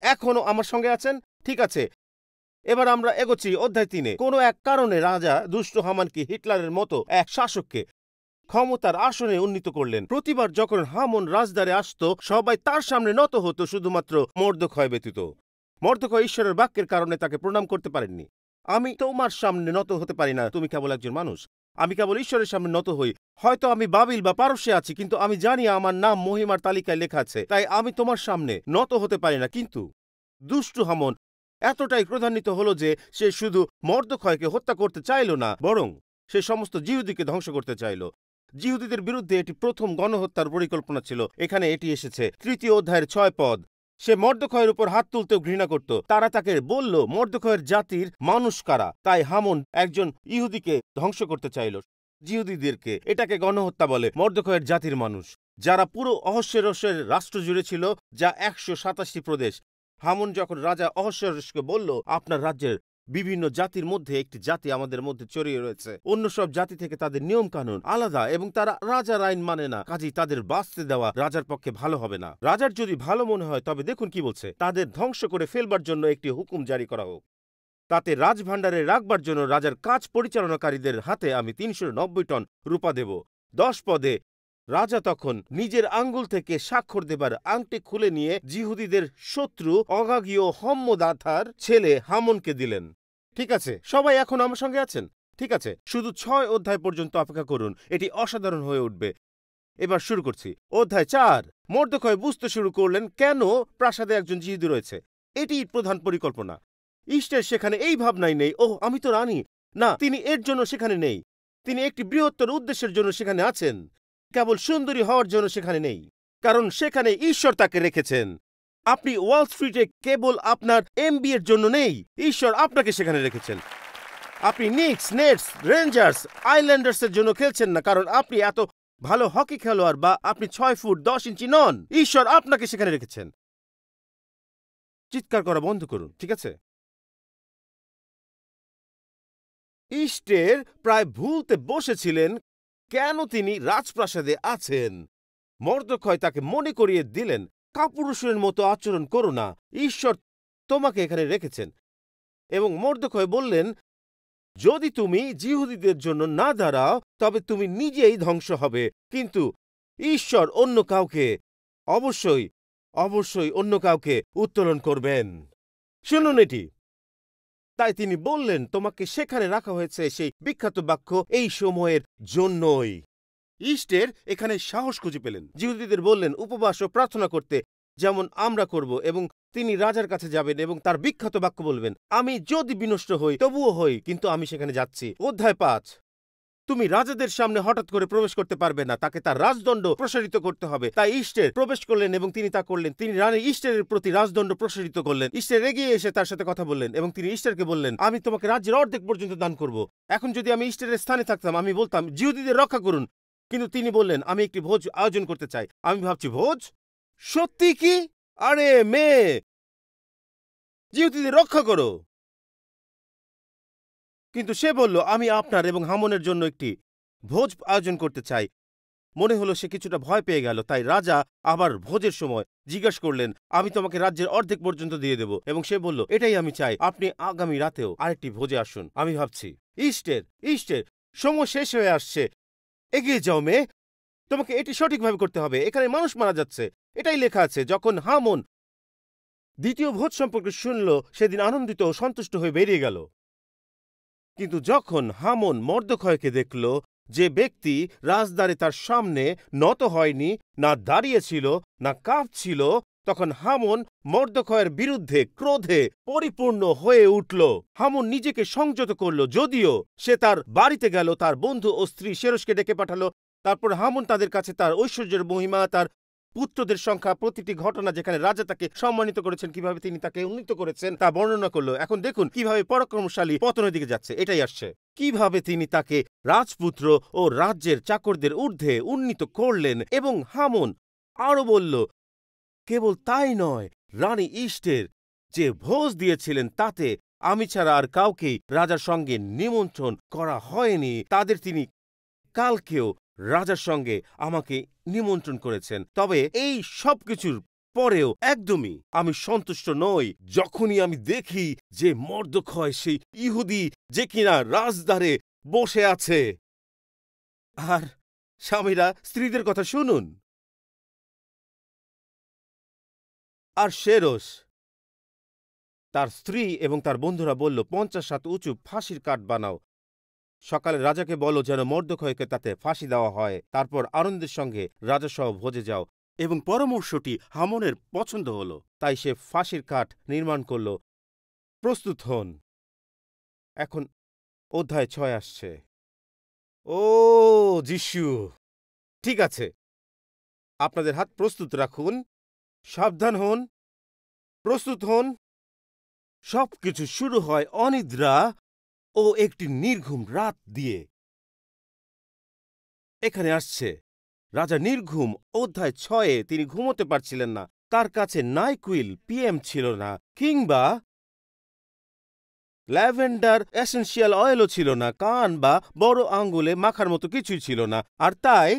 এখনো আমার সঙ্গে আছেন? ঠিক আছে, এবার আমরা এগোচ্ছি অধ্যায় 3-এ। কোনো এক কারণে রাজা দুষ্ট হামানকে, হিটলারের মতো এক শাসককে ক্ষমতার আসনে উন্নীত করলেন। প্রতিবার যখন হামন রাজদ্বারে আসত, সবাই তার সামনে নত হতো, শুধুমাত্র মর্দখয় ব্যতীত। মর্দখয় ঈশ্বরের বাক্যের কারণে তাকে প্রণাম করতে পারেননি। আমি তোমার সামনে নত হতে পারি না, তুমি কেবল একজন মানুষ। আমি কেবল ঈশ্বরের সামনে নত হই। হয়তো আমি বাবিল বা পারস্যে আছি, কিন্তু আমি জানি আমার নাম মহিমার তালিকায় লেখা আছে, তাই আমি তোমার সামনে নত হতে পারি না। কিন্তু দুষ্টু হামন এতটাই ক্রোধান্বিত হলো যে সে শুধু মর্দখয়কে হত্যা করতে চাইল না, বরং সে সমস্ত জিহুদিকে ধ্বংস করতে চাইল। জিহুদিদের বিরুদ্ধে এটি প্রথম গণহত্যার পরিকল্পনা ছিল। এখানে এটি এসেছে 3 অধ্যায়ের 6 পদ। সে মর্দখয়ের উপর হাত তুলতেও ঘৃণা করত। তারা তাকে বলল, মর্দখয়ের জাতির মানুষ কারা? তাই হামন একজন ইহুদিকে ধ্বংস করতে চাইল। জিহুদিদেরকে এটাকে গণহত্যা বলে। মর্দখয়ের জাতির মানুষ, যারা পুরো অহস্যেরসের রাষ্ট্র জুড়ে ছিল, যা 127টি প্রদেশ। হামন যখন রাজা অহস্যেরসকে বলল, আপনার রাজ্যের বিভিন্ন জাতির মধ্যে একটি জাতি আমাদের মধ্যে ছড়িয়ে রয়েছে, অন্য সব জাতি থেকে তাদের নিয়ম কানুন আলাদা এবং তারা রাজার আইন মানে না, কাজেই তাদের বাঁচতে দেওয়া রাজার পক্ষে ভালো হবে না। রাজার যদি ভালো মনে হয়, তবে দেখুন কি বলছে, তাদের ধ্বংস করে ফেলবার জন্য একটি হুকুম জারি করা হোক। তাতে রাজভাণ্ডারে রাখবার জন্য রাজার কাজ পরিচালনাকারীদের হাতে আমি 390 টন রূপা দেব। 10 পদে, রাজা তখন নিজের আঙ্গুল থেকে স্বাক্ষর দেবার আংটি খুলে নিয়ে জিহুদিদের শত্রু অগাগীয় হম্মদাথার ছেলে হামনকে দিলেন। ঠিক আছে, সবাই এখন আমার সঙ্গে আছেন? ঠিক আছে, শুধু 6 অধ্যায় পর্যন্ত অপেক্ষা করুন, এটি অসাধারণ হয়ে উঠবে। এবার শুরু করছি অধ্যায় 4। মর্দখয় বুঝতে শুরু করলেন কেন প্রাসাদে একজন জিহুদি রয়েছে। এটি প্রধান পরিকল্পনা। ইস্টের সেখানে এই ভাবনাই নেই, ওহ আমি তো রানী। না, তিনি এর জন্য সেখানে নেই, তিনি একটি বৃহত্তর উদ্দেশ্যের জন্য সেখানে আছেন। কেবল সুন্দরী হওয়ার জন্য সেখানে নেই, কারণ সেখানে ঈশ্বর তাকে রেখেছেন। আপনি ওয়াল স্ট্রিটে কেবল আপনার এমবিএর জন্য নেই, ঈশ্বর আপনাকে সেখানে রেখেছেন। আপনি নিক্স, নেটস, রেঞ্জার্স, আইল্যান্ডার্সের জন্য খেলছেন না কারণ আপনি এত ভালো হকি খেলোয়াড় বা আপনি 6 ফুট 10 ইঞ্চি নন। ঈশ্বর আপনাকে সেখানে রেখেছেন। চিৎকার করা বন্ধ করুন, ঠিক আছে? ইস্টের প্রায় ভুলতে বসেছিলেন কেন তিনি রাজপ্রাসাদে আছেন। মর্দখয় তাকে মনে করিয়ে দিলেন, কাপুরুষের মতো আচরণ করো না, ঈশ্বর তোমাকে এখানে রেখেছেন। এবং মর্দখয় বললেন, যদি তুমি জিহুদীদের জন্য না দাঁড়াও তবে তুমি নিজেই ধ্বংস হবে, কিন্তু ঈশ্বর অন্য কাউকে, অবশ্যই অবশ্যই অন্য কাউকে উত্তোলন করবেন। শুনুন এটি। তাই তিনি বললেন, তোমাকে সেখানে রাখা হয়েছে সেই বিখ্যাত বাক্য এই সময়ের জন্যই। ইস্টের এখানে সাহস খুঁজে পেলেন। জিহুদীদের বললেন উপবাস ও প্রার্থনা করতে, যেমন আমরা করব, এবং তিনি রাজার কাছে যাবেন এবং তার বিখ্যাত বাক্য বলবেন, আমি যদি বিনষ্ট হই তবুও হই, কিন্তু আমি সেখানে যাচ্ছি। অধ্যায় 5। তুমি রাজাদের সামনে হঠাৎ করে প্রবেশ করতে পারবে না, তাকে তার রাজদণ্ড প্রসারিত করতে হবে। তাই ইস্টের প্রবেশ করলেন এবং তিনি তা করলেন। তিনি রানী ইস্টেরের প্রতি রাজদণ্ড প্রসারিত করলেন। ইস্টের এগিয়ে এসে তার সাথে কথা বললেন এবং তিনি ইস্টেরকে বললেন, আমি তোমাকে রাজ্যের অর্ধেক পর্যন্ত দান করব। এখন যদি আমি ইস্টেরের স্থানে থাকতাম আমি বলতাম, জিহুদীদের রক্ষা করুন, কিন্তু তিনি বললেন, আমি একটি ভোজ আয়োজন করতে চাই। আমি ভাবছি, ভোজ? সত্যি কি? আরে মেয়ে, জিহুদীদের রক্ষা করো। কিন্তু সে বলল, আমি আপনার এবং হামনের জন্য একটি ভোজ আয়োজন করতে চাই। মনে হলো সে কিছুটা ভয় পেয়ে গেল। তাই রাজা আবার ভোজের সময় জিজ্ঞাসা করলেন, আমি তোমাকে রাজ্যের অর্ধেক পর্যন্ত দিয়ে দেব। এবং সে বলল, এটাই আমি চাই, আপনি আগামী রাতেও আরেকটি ভোজে আসুন। আমি ভাবছি, ইস্টের ইস্টের সময় শেষ হয়ে আসছে, এগিয়ে যাও মেয়ে, তোমাকে এটি সঠিকভাবে করতে হবে। এখানে মানুষ মারা যাচ্ছে, এটাই লেখা আছে। যখন হামন দ্বিতীয় ভোজ সম্পর্কে শুনল, সেদিন আনন্দিত ও সন্তুষ্ট হয়ে বেরিয়ে গেল। কিন্তু যখন হামন মর্দখয়কে দেখল, যে ব্যক্তি রাজদ্বারে তার সামনে নত হয়নি, না দাঁড়িয়েছিল, না কাঁপছিল, তখন হামন মর্দখয়ের বিরুদ্ধে ক্রোধে পরিপূর্ণ হয়ে উঠল। হামন নিজেকে সংযত করল, যদিও সে তার বাড়িতে গেল, তার বন্ধু ও স্ত্রী সেরসকে ডেকে পাঠালো। তারপর হামন তাদের কাছে তার ঐশ্বর্যের মহিমা, তার পুত্রদের সংখ্যা, প্রতিটি ঘটনা যেখানে রাজা তাকে সম্মানিত করেছেন, কিভাবে তিনি তাকে উন্নীত করেছেন তা বর্ণনা করলো। এখন দেখুন কিভাবে পরাক্রমশালী পতনের দিকে যাচ্ছে। এটাই আসছে, কিভাবে তিনি তাকে রাজপুত্র ও রাজ্যের চাকরদের ঊর্ধ্বে উন্নীত করলেন। এবং হামন আরো বলল, কেবল তাই নয়, রানী ইস্টের যে ভোজ দিয়েছিলেন তাতে আমি ছাড়া আর কাউকেই রাজার সঙ্গে নিমন্ত্রণ করা হয়নি। তাদের তিনি কালকেও রাজার সঙ্গে আমাকে নিমন্ত্রণ করেছেন। তবে এই সবকিছুর পরেও একদমই আমি সন্তুষ্ট নই, যখনই আমি দেখি যে মর্দখয় সেই ইহুদি যে কিনা রাজদ্বারে বসে আছে। আর স্বামীরা, স্ত্রীদের কথা শুনুন। আর সেরস তার স্ত্রী এবং তার বন্ধুরা বলল, 50 হাত উঁচু ফাঁসির কাঠ বানাও। সকালে রাজাকে বলো যেন মর্দখয়কে তাতে ফাঁসি দেওয়া হয়। তারপর আনন্দের সঙ্গে রাজাসহ ভোজে যাও। এবং পরামর্শটি হামনের পছন্দ হলো, তাই সে ফাঁসির কাঠ নির্মাণ করল। প্রস্তুত হন। এখন অধ্যায় 6 আসছে। ও যিশু, ঠিক আছে, আপনাদের হাত প্রস্তুত রাখুন, সাবধান হন, প্রস্তুত হন। সবকিছু শুরু হয় অনিদ্রা ও একটি নির্ঘুম রাত দিয়ে। এখানে আসছে রাজা নির্ঘুম। অধ্যায় 6-এ তিনি ঘুমোতে পারছিলেন না। তার কাছে নাইকুইল পিএম ছিল না, কিংবা ল্যাভেন্ডার এসেন্সিয়াল অয়েলও ছিল না, কান বা বড় আঙ্গুলে মাখার মতো কিছুই ছিল না। আর তাই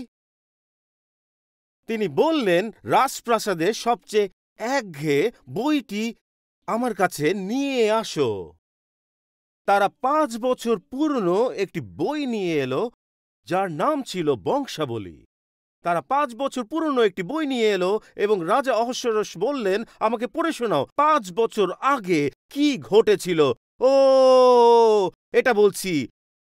তিনি বললেন, রাজপ্রাসাদে সবচেয়ে একঘেয়ে বইটি আমার কাছে নিয়ে আসো। তারা 5 বছর পুরনো একটি বই নিয়ে এলো, যার নাম ছিল বংশাবলী। তারা 5 বছর পুরনো একটি বই নিয়ে এলো এবং রাজা অহস্যরস বললেন, আমাকে পড়ে শোনাও 5 বছর আগে কি ঘটেছিল। ও, এটা বলছি,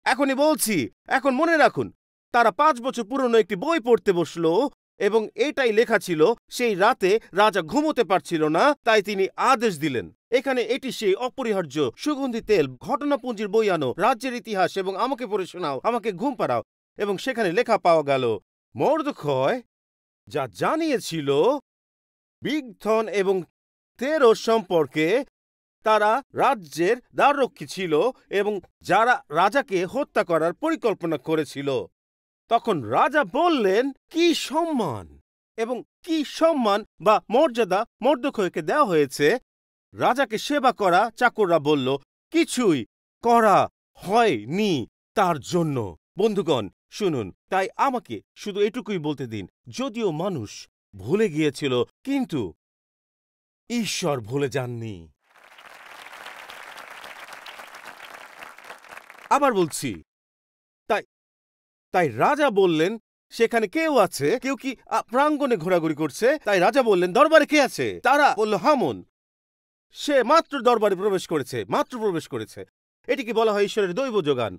এখনই বলছি, এখন মনে রাখুন। তারা 5 বছর পুরনো একটি বই পড়তে বসলো এবং এটাই লেখা ছিল, সেই রাতে রাজা ঘুমোতে পারছিল না, তাই তিনি আদেশ দিলেন, এখানে এটি সেই অপরিহার্য সুগন্ধি তেল, ঘটনাপুঞ্জির বই আনো, রাজ্যের ইতিহাস এবং আমাকে পড়ে শোনাও, আমাকে ঘুম পাড়াও। এবং সেখানে লেখা পাওয়া গেল, মর্দখয় যা জানিয়েছিল বিগথন এবং তেরস সম্পর্কে, তারা রাজ্যের দ্বাররক্ষী ছিল এবং যারা রাজাকে হত্যা করার পরিকল্পনা করেছিল, তখন রাজা বললেন কি সম্মান এবং কি সম্মান বা মর্যাদা মর্দখয়কে দেওয়া হয়েছে। রাজাকে সেবা করা চাকররা বলল কিছুই করা হয়নি তার জন্য। বন্ধুগণ শুনুন, তাই আমাকে শুধু এটুকুই বলতে দিন, যদিও মানুষ ভুলে গিয়েছিল কিন্তু ঈশ্বর ভুলে যাননি। আবার বলছি, তাই রাজা বললেন সেখানে কেউ আছে, কেউ কি প্রাঙ্গণে ঘোরাঘুরি করছে? তাই রাজা বললেন দরবারে কে আছে? তারা বলল হামন, সে মাত্র দরবারে প্রবেশ করেছে। এটিকে বলা হয় ঈশ্বরের দৈব যোগান।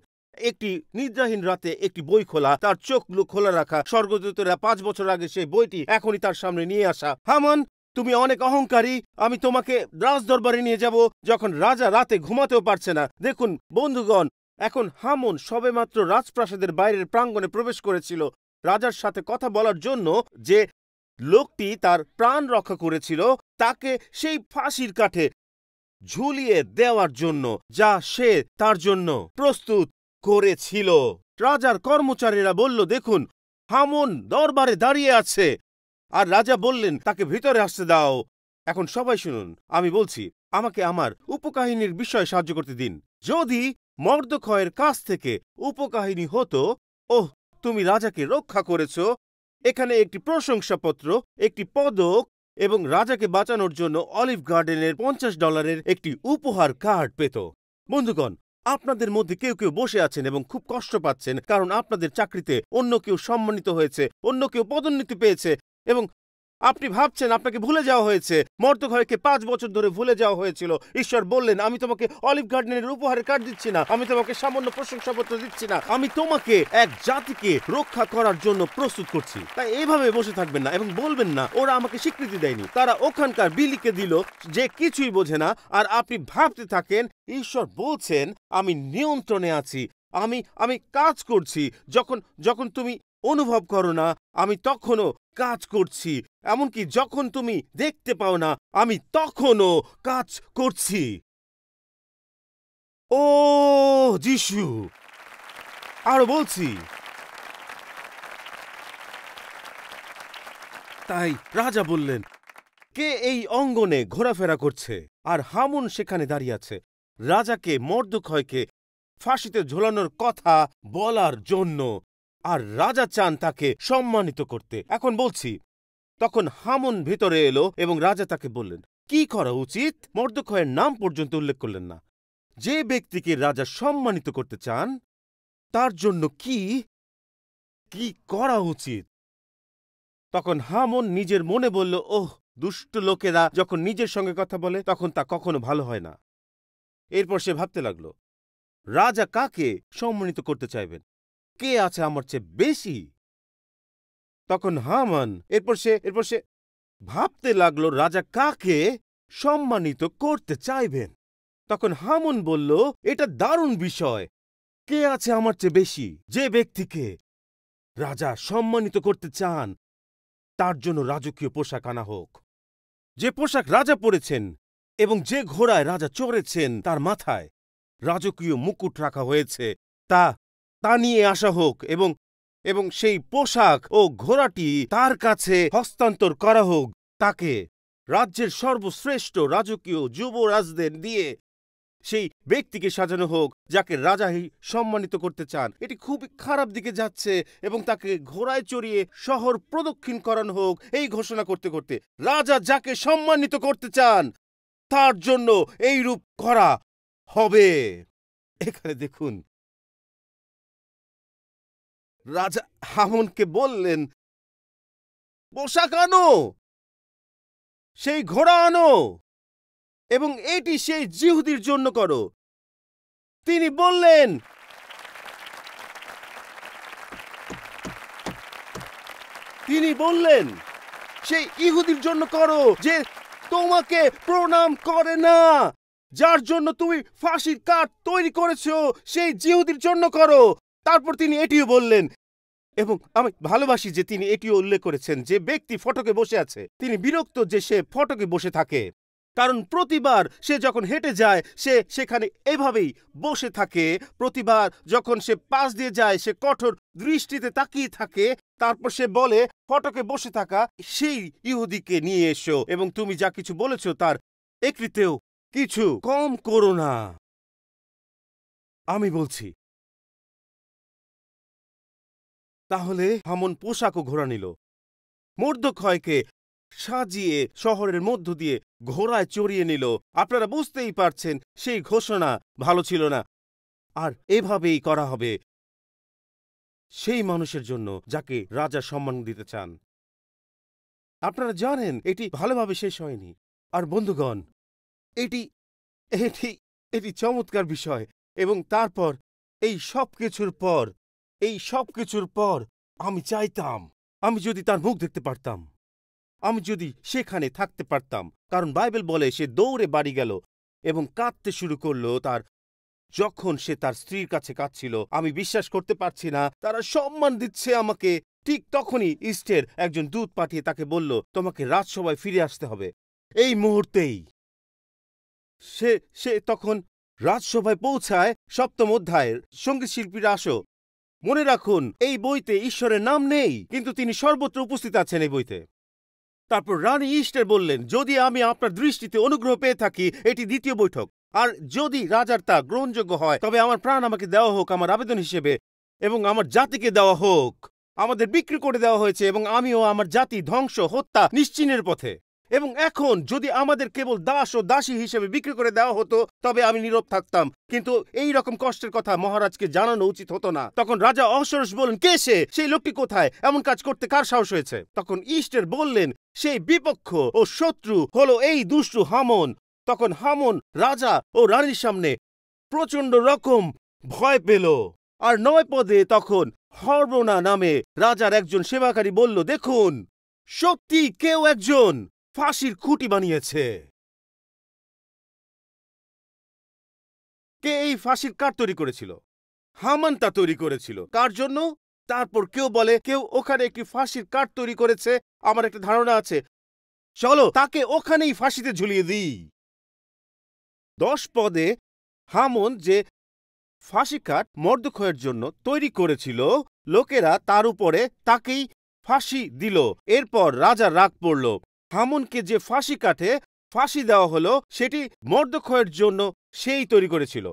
একটি নিদ্রাহীন রাতে একটি বই খোলা, তার চোখগুলো খোলা রাখা, স্বর্গদূতরা 5 বছর আগে সেই বইটি এখনই তার সামনে নিয়ে আসা। হামান, তুমি অনেক অহংকারী, আমি তোমাকে রাজ দরবারে নিয়ে যাব। যখন রাজা রাতে ঘুমাতেও পারছে না। দেখুন বন্ধুগণ, এখন হামন সবেমাত্র রাজপ্রাসাদের বাইরের প্রাঙ্গণে প্রবেশ করেছিল রাজার সাথে কথা বলার জন্য। যে লোকটি তার প্রাণ রক্ষা করেছিল তাকে সেই ফাঁসির কাঠে ঝুলিয়ে দেওয়ার জন্য, যা সে তার জন্য প্রস্তুত করেছিল। রাজার কর্মচারীরা বলল দেখুন, হামন দরবারে দাঁড়িয়ে আছে। আর রাজা বললেন তাকে ভিতরে আসতে দাও। এখন সবাই শুনুন, আমি বলছি, আমাকে আমার উপকাহিনীর বিষয়ে সাহায্য করতে দিন। যদি মর্দখয়ের কাছ থেকে উপকাহিনী হতো, ওহ তুমি রাজাকে রক্ষা করেছ, এখানে একটি প্রশংসাপত্র, একটি পদক এবং রাজাকে বাঁচানোর জন্য অলিভ গার্ডেনের $50 একটি উপহার কার্ড পেত। বন্ধুগণ, আপনাদের মধ্যে কেউ কেউ বসে আছেন এবং খুব কষ্ট পাচ্ছেন, কারণ আপনাদের চাকরিতে অন্য কেউ সম্মানিত হয়েছে, অন্য কেউ পদোন্নতি পেয়েছে এবং আপনি ভাবছেন আপনাকে ভুলে যাওয়া হয়েছে। মর্দখয়কে 5 বছর ধরে ভুলে যাওয়া হয়েছিল। ঈশ্বর বললেন আমি তোমাকে অলিভ গার্ডেনের উপহারের কার্ড দিচ্ছি না, আমি তোমাকে সামান্য প্রশংসাপত্র দিচ্ছি না, আমি তোমাকে এক জাতিকে রক্ষা করার জন্য প্রস্তুত করছি। তাই এইভাবে বসে থাকবেন না এবং বলবেন না ওরা আমাকে স্বীকৃতি দেয়নি, তারা ওখানকার বিলিকে দিল যে কিছুই বোঝে না। আর আপনি ভাবতে থাকেন ঈশ্বর বলছেন আমি নিয়ন্ত্রণে আছি, আমি কাজ করছি। যখন তুমি অনুভব করো না, আমি তখনও কাজ করছি। এমনকি যখন তুমি দেখতে পাও না, আমি তখনও কাজ করছি। ও যিশু, আরো বলছি। তাই রাজা বললেন কে এই অঙ্গনে ঘোরাফেরা করছে? আর হামুন সেখানে দাঁড়িয়ে আছে রাজাকে মর্দখয়কে ফাঁসিতে ঝোলানোর কথা বলার জন্য। আর রাজা চান তাকে সম্মানিত করতে। এখন বলছি, তখন হামন ভিতরে এলো এবং রাজা তাকে বললেন কি করা উচিত। মর্দখয়ের নাম পর্যন্ত উল্লেখ করলেন না। যে ব্যক্তিকে রাজা সম্মানিত করতে চান তার জন্য কি করা উচিত? তখন হামন নিজের মনে বলল, ওহ, দুষ্ট লোকেরা যখন নিজের সঙ্গে কথা বলে তখন তা কখনো ভালো হয় না। এরপর সে ভাবতে লাগলো রাজা কাকে সম্মানিত করতে চাইবেন, কে আছে আমার চেয়ে বেশি? তখন হামান এরপর সে ভাবতে লাগলো রাজা কাকে সম্মানিত করতে চাইবেন। তখন হামন বলল এটা দারুণ বিষয়, কে আছে আমার চেয়ে বেশি? যে ব্যক্তিকে রাজা সম্মানিত করতে চান তার জন্য রাজকীয় পোশাক আনা হোক। যে পোশাক রাজা পরেছেন এবং যে ঘোড়ায় রাজা চড়েছেন তার মাথায় রাজকীয় মুকুট রাখা হয়েছে, তা নিয়ে আসা হোক এবং সেই পোশাক ও ঘোড়াটি তার কাছে হস্তান্তর করা হোক। তাকে রাজ্যের সর্বশ্রেষ্ঠ রাজকীয় যুবরাজদের দিয়ে সেই ব্যক্তিকে সাজানো হোক যাকে রাজা সম্মানিত করতে চান। এটি খুব খারাপ দিকে যাচ্ছে এবং তাকে ঘোড়ায় চড়িয়ে শহর প্রদক্ষিণ করানো হোক। এই ঘোষণা করতে করতে রাজা যাকে সম্মানিত করতে চান তার জন্য এই রূপ করা হবে। এখানে দেখুন, রাজা হামনকে বললেন পোশাক আনো, সেই ঘোড়া আনো এবং এটি সেই জিহুদির জন্য করো। তিনি বললেন সেই ইহুদির জন্য করো যে তোমাকে প্রণাম করে না, যার জন্য তুমি ফাঁসির কাঠ তৈরি করেছো, সেই জিহুদির জন্য করো। তারপর তিনি এটিও বললেন এবং আমি ভালোবাসি যে তিনি এটিও উল্লেখ করেছেন যে ব্যক্তি ফটকে বসে আছে তিনি বিরক্ত যে সে ফটকে বসে থাকে, কারণ প্রতিবার সে যখন হেঁটে যায় সে সেখানে এভাবেই বসে থাকে। প্রতিবার যখন সে পাশ দিয়ে যায় সে কঠোর দৃষ্টিতে তাকিয়ে থাকে। তারপর সে বলে ফটকে বসে থাকা সেই ইহুদিকে নিয়ে এসো এবং তুমি যা কিছু বলেছো তার একটিতেও কিছু কম করো না। আমি বলছি, তাহলে হামন পোশাক ও ঘোড়া নিল, মর্দখয়কে সাজিয়ে শহরের মধ্য দিয়ে ঘোড়ায় চড়িয়ে নিল। আপনারা বুঝতেই পারছেন সেই ঘোষণা ভালো ছিল না। আর এভাবেই করা হবে সেই মানুষের জন্য যাকে রাজা সম্মান দিতে চান। আপনারা জানেন এটি ভালোভাবে শেষ হয়নি। আর বন্ধুগণ, এটি এটি এটি চমৎকার বিষয়। এবং তারপর এই সব কিছুর পর আমি চাইতাম আমি যদি তার মুখ দেখতে পারতাম, আমি যদি সেখানে থাকতে পারতাম। কারণ বাইবেল বলে সে দৌড়ে বাড়ি গেল এবং কাঁদতে শুরু করলো। যখন সে তার স্ত্রীর কাছে কাঁদছিল, আমি বিশ্বাস করতে পারছি না তারা সম্মান দিচ্ছে আমাকে। ঠিক তখনই ইস্টের একজন দূত পাঠিয়ে তাকে বলল, তোমাকে রাজসভায় ফিরে আসতে হবে এই মুহূর্তেই। সে সে তখন রাজসভায় পৌঁছায়। 7ম অধ্যায়ের সঙ্গীত শিল্পীরা আসো। মনে রাখুন এই বইতে ঈশ্বরের নাম নেই, কিন্তু তিনি সর্বত্র উপস্থিত আছেন এই বইতে। তারপর রানী ইস্টার বললেন, যদি আমি আপনার দৃষ্টিতে অনুগ্রহ পেয়ে থাকি, এটি 2য় বৈঠক, আর যদি রাজার তা গ্রহণযোগ্য হয়, তবে আমার প্রাণ আমাকে দেওয়া হোক আমার আবেদন হিসেবে, এবং আমার জাতিকে দেওয়া হোক। আমাদের বিক্রি করে দেওয়া হয়েছে এবং আমিও আমার জাতি ধ্বংস, হত্যা, নিশ্চিহ্নের পথে। এবং এখন যদি আমাদের কেবল দাস ও দাসী হিসেবে বিক্রি করে দেওয়া হতো, তবে আমি নীরব থাকতাম। কিন্তু এই রকম কষ্টের কথা মহারাজকে জানানো উচিত হতো না। তখন রাজা অহস্বরস বললেন, কে সে? সেই লোকটি কোথায়? এমন কাজ করতে কার সাহস হয়েছে? তখন ইস্টার বললেন, সেই বিপক্ষ ও শত্রু হলো এই দুষ্টু হামন। তখন হামন রাজা ও রানীর সামনে প্রচন্ড রকম ভয় পেল। আর 9 পদে তখন হরবোনা নামে রাজার একজন সেবাকারী বলল, দেখুন, সত্যি কেউ একজন ফাঁসির খুঁটি বানিয়েছে। কে এই ফাঁসির কাঠ তৈরি করেছিল? হামান তা তৈরি করেছিল। কার জন্য? তারপর কেউ বলে কেউ ওখানে একটি ফাঁসির কাঠ তৈরি করেছে। আমার একটা ধারণা আছে, চলো তাকে ওখানেই ফাঁসিতে ঝুলিয়ে দিই। 10 পদে হামন যে ফাঁসি কাঠ মর্দখয়ের জন্য তৈরি করেছিল, লোকেরা তার উপরে তাকেই ফাঁসি দিল। এরপর রাজার রাগ পড়ল। হামনকে যে ফাঁসি কাঠে ফাঁসি দেওয়া হলো সেটি মর্দখয়ের জন্য সেই তৈরি করেছিল।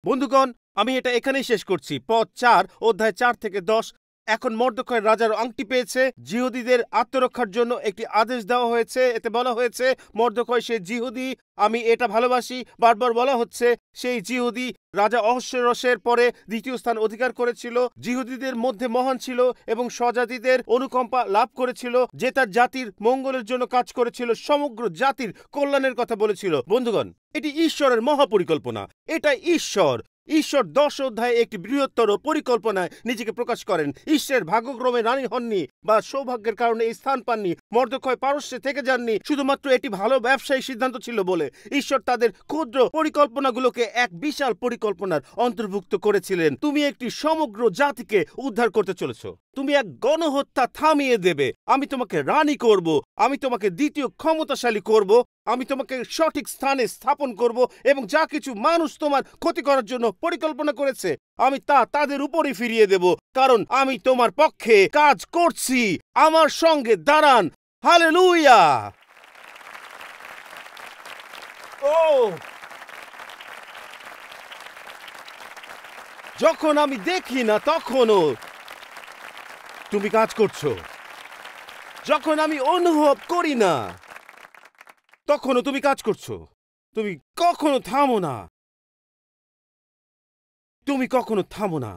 বন্ধুগণ, আমি এটা এখানেই শেষ করছি। পদ 4 অধ্যায় 4 থেকে 10। এখন মর্দখয় রাজার আংটি পেয়েছে। জিহুদীদের আত্মরক্ষার জন্য একটি আদেশ দেওয়া হয়েছে। এতে বলা হয়েছে মর্দখয় সে জিহুদী। আমি এটা ভালোবাসি। বারবার বলা হচ্ছে সেই জিহুদী রাজা অহস্যরসের পরে 2য় স্থান অধিকার করেছিল, জিহুদীদের মধ্যে মহান ছিল এবং স্বজাতিদের অনুকম্পা লাভ করেছিল, যে তার জাতির মঙ্গলের জন্য কাজ করেছিল, সমগ্র জাতির কল্যাণের কথা বলেছিল। বন্ধুগণ, এটি ঈশ্বরের মহাপরিকল্পনা। এটাই ঈশ্বর। 10 অধ্যায়ে একটি বৃহত্তর পরিকল্পনায় নিজেকে প্রকাশ করেন। ঈশ্বরের ভাগ্যক্রমে রানী হননি বা সৌভাগ্যের কারণে এই স্থান পাননি। মর্দখয় পারস্যে থেকে যাননি শুধুমাত্র এটি ভালো ব্যবসায়ী সিদ্ধান্ত ছিল বলে। ঈশ্বর তাদের ক্ষুদ্র পরিকল্পনাগুলোকে এক বিশাল পরিকল্পনার অন্তর্ভুক্ত করেছিলেন। তুমি একটি সমগ্র জাতিকে উদ্ধার করতে চলেছ। তুমি এক গণহত্যা থামিয়ে দেবে। আমি তোমাকে রানী করব। আমি তোমাকে দ্বিতীয় ক্ষমতাশালী করব। আমি তোমাকে সঠিক স্থানে স্থাপন করব এবং যা কিছু মানুষ তোমার ক্ষতি করার জন্য পরিকল্পনা করেছে, আমি তা তাদের উপরে ফিরিয়ে দেব, কারণ আমি তোমার পক্ষে কাজ করছি। আমার সঙ্গে দাঁড়ান। হালেলুয়া! ও, যখন আমি দেখি না তখনও তুমি কাজ করছো। যখন আমি অনুভব করি না তখনও তুমি কাজ করছো। তুমি কখনো থামো না। তুমি কখনো থামো না।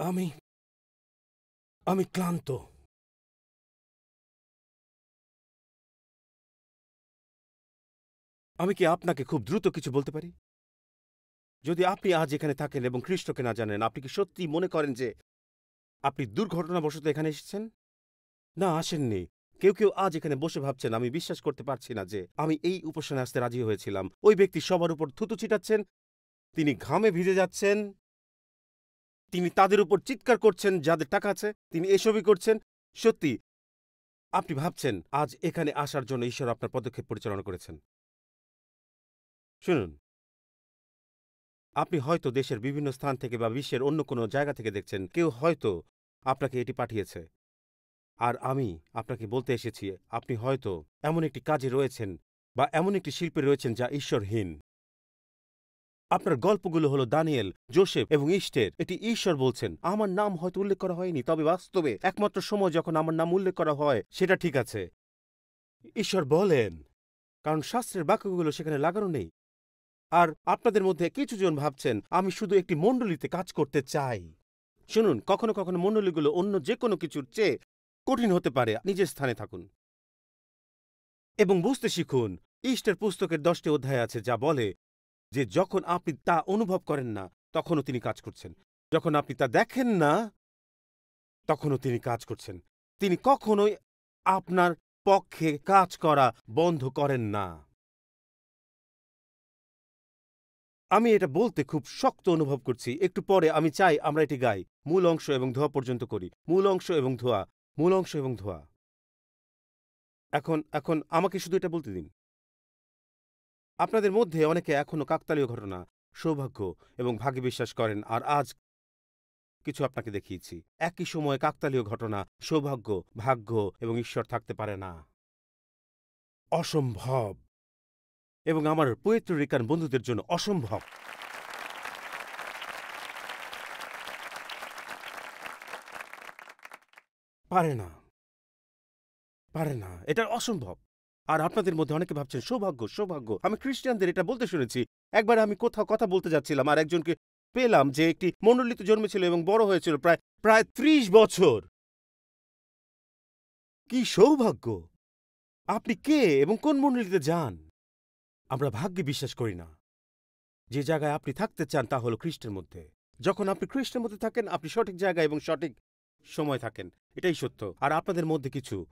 আমি আমি ক্লান্ত। আমি কি আপনাকে খুব দ্রুত কিছু বলতে পারি? যদি আপনি আজ এখানে থাকেন এবং খ্রিস্টকে না জানেন, আপনি কি সত্যি মনে করেন যে আপনি দুর্ঘটনাবশত এখানে এসেছেন? না, আসেননি। কেউ কেউ আজ এখানে বসে ভাবছেন, আমি বিশ্বাস করতে পারছি না যে আমি এই উপাসনায় আসতে রাজি হয়েছিলাম। ওই ব্যক্তি সবার উপর থুতু ছিটাচ্ছেন, তিনি ঘামে ভিজে যাচ্ছেন, তিনি তাদের উপর চিৎকার করছেন যাদের টাকা আছে, তিনি এসবই করছেন। সত্যি আপনি ভাবছেন আজ এখানে আসার জন্য ঈশ্বর আপনার পদক্ষেপ পরিচালনা করেছেন। শুনুন, আপনি হয়তো দেশের বিভিন্ন স্থান থেকে বা বিশ্বের অন্য কোনো জায়গা থেকে দেখছেন, কেউ হয়তো আপনাকে এটি পাঠিয়েছে। আর আমি আপনাকে বলতে এসেছি, আপনি হয়তো এমন একটি কাজে রয়েছেন বা এমন একটি শিল্পে রয়েছেন যা ঈশ্বরহীন। আপনার গল্পগুলো হলো দানিয়েল, যোসেফ এবং ইষ্টের। এটি ঈশ্বর বলছেন, আমার নাম হয়তো উল্লেখ করা হয়নি, তবে বাস্তবে একমাত্র সময় যখন আমার নাম উল্লেখ করা হয় সেটা ঠিক আছে। ঈশ্বর বলেন, কারণ শাস্ত্রের বাক্যগুলো সেখানে লাগানো নেই। আর আপনাদের মধ্যে কিছুজন ভাবছেন আমি শুধু একটি মণ্ডলীতে কাজ করতে চাই। শুনুন, কখনো কখনো মণ্ডলীগুলো অন্য যে কোনো কিছুর চেয়ে কঠিন হতে পারে। নিজের স্থানে থাকুন এবং বুঝতে শিখুন। ইষ্টের পুস্তকের 10টি অধ্যায় আছে যা বলে যে যখন আপনি তা অনুভব করেন না তখনও তিনি কাজ করছেন, যখন আপনি তা দেখেন না তখনও তিনি কাজ করছেন। তিনি কখনোই আপনার পক্ষে কাজ করা বন্ধ করেন না। আমি এটা বলতে খুব শক্ত অনুভব করছি। একটু পরে আমি চাই আমরা এটি গাই, মূল অংশ এবং ধোয়া পর্যন্ত করি। মূল অংশ এবং ধোয়া, মূল অংশ এবং ধোয়া। এখন এখন আমাকে শুধু এটা বলতে দিন। আপনাদের মধ্যে অনেকে এখনো কাকতালীয় ঘটনা, সৌভাগ্য এবং ভাগ্যে বিশ্বাস করেন, আর আজ কিছু আপনাকে দেখিয়েছি। একই সময়ে কাকতালীয় ঘটনা, সৌভাগ্য, ভাগ্য এবং ঈশ্বর থাকতে পারে না। অসম্ভব। এবং আমার পুয়ের্তো রিকান বন্ধুদের জন্য অসম্ভব। পারে না, পারে না, এটা অসম্ভব। আর আপনাদের মধ্যে অনেকে ভাবছেন সৌভাগ্য, সৌভাগ্য। আমি খ্রিস্টানদের এটা বলতে শুনেছি। একবার আমি কোথাও কথা বলতে যাচ্ছিলাম আর একজনকে পেলাম যে একটি মণ্ডলীতে জন্মেছিল এবং বড় হয়েছিল প্রায় 30 বছর। কি সৌভাগ্য! আপনি কে এবং কোন মণ্ডলীতে যান? আমরা ভাগ্যে বিশ্বাস করি না। যে জায়গায় আপনি থাকতে চান তা হলো খ্রিস্টের মধ্যে। যখন আপনি খ্রিস্টের মধ্যে থাকেন, আপনি সঠিক জায়গায় এবং সঠিক সময় থাকেন। এটাই সত্য। আর আপনাদের মধ্যে কিছু